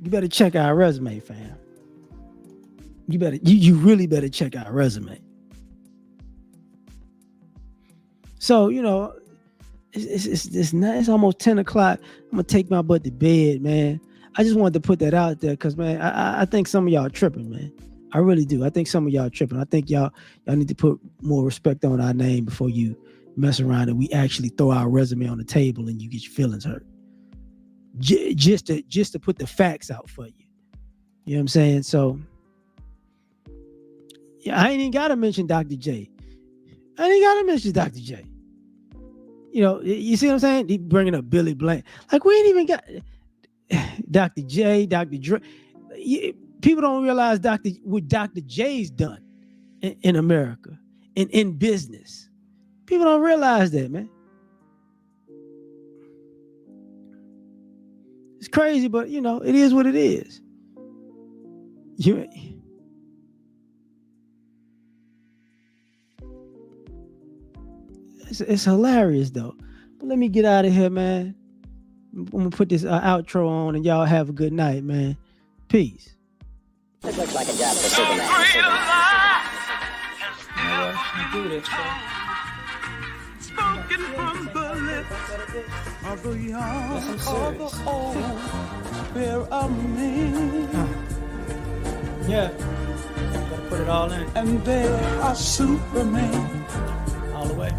You better check our resume, fam. You really better check our resume. So, it's almost 10 o'clock. I'm gonna take my butt to bed, man. I just wanted to put that out there because, man, I think some of y'all are tripping, man. I really do. I think some of y'all are tripping. I think y'all need to put more respect on our name before you mess around and we actually throw our resume on the table and you get your feelings hurt. Just to put the facts out for you. You know what I'm saying? So, yeah, I ain't even got to mention Dr. J. You see what I'm saying? He bringing up Billy Blank. Like, we ain't even got Dr. J, Dr. Dre. People don't realize what Dr. J's done in America and in business. People don't realize that, man. It's crazy, but it is what it is. It's hilarious though. But let me get out of here, man. I'm gonna put this outro on, and y'all have a good night, man. Peace. This looks like a job for Superman. Do this, Spoken from the lips of the young or the old, fear of me. Yeah. Gotta put it all in. And they are Superman. All the way.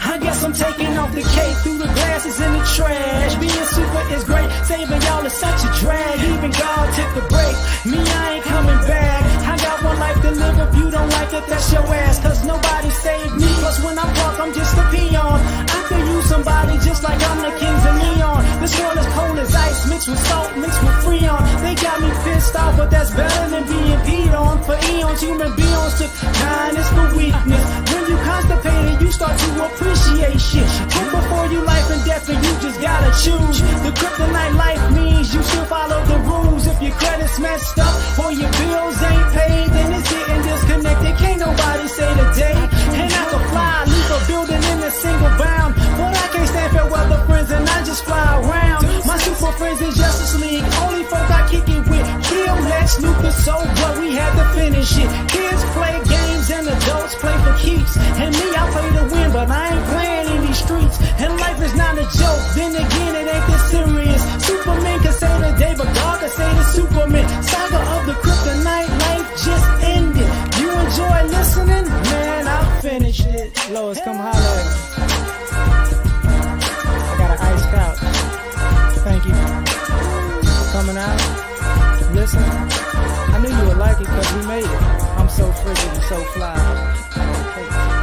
I guess I'm taking off the cape through the glasses in the trash. Being super is great, saving y'all is such a drag. Even God took a break, me I ain't coming back. I got one life to live, if you don't like it, that's your ass. Cause nobody saved me, plus when I'm drunk, I'm just a peon. I could use somebody just like I'm the kings of neon. This world is cold as ice, mixed with salt, mixed with freon. They got me pissed off, but that's better than being peed on. For eons, human beings took kindness for weakness. When you constipated, you start to appreciate shit. Put before you life and death, and you just gotta choose. The kryptonite life means you should follow the rules. If your credit's messed up or your bills ain't paid, then it's getting disconnected. Can't nobody say the date. And I can fly, leave a building in a single bound, but I can't stand fair weather friends and I just fly around. My super friends in Justice League, only folk I kick it with. Kill Lex Luthor, so what, we had to finish it. Kids play games and adults play for keeps. And me, I play to win, but I ain't playing in these streets. And life is not a joke, then again it ain't this serious. Superman can say the day, but God can say the Superman. Saga of the kryptonite, life just ended. You enjoy listening? Man, I finished it. Lois, come holler at me. I got an ice couch. Thank you for coming out, listen. I knew you would like it because we made it. I'm so frigid and so fly. Hey.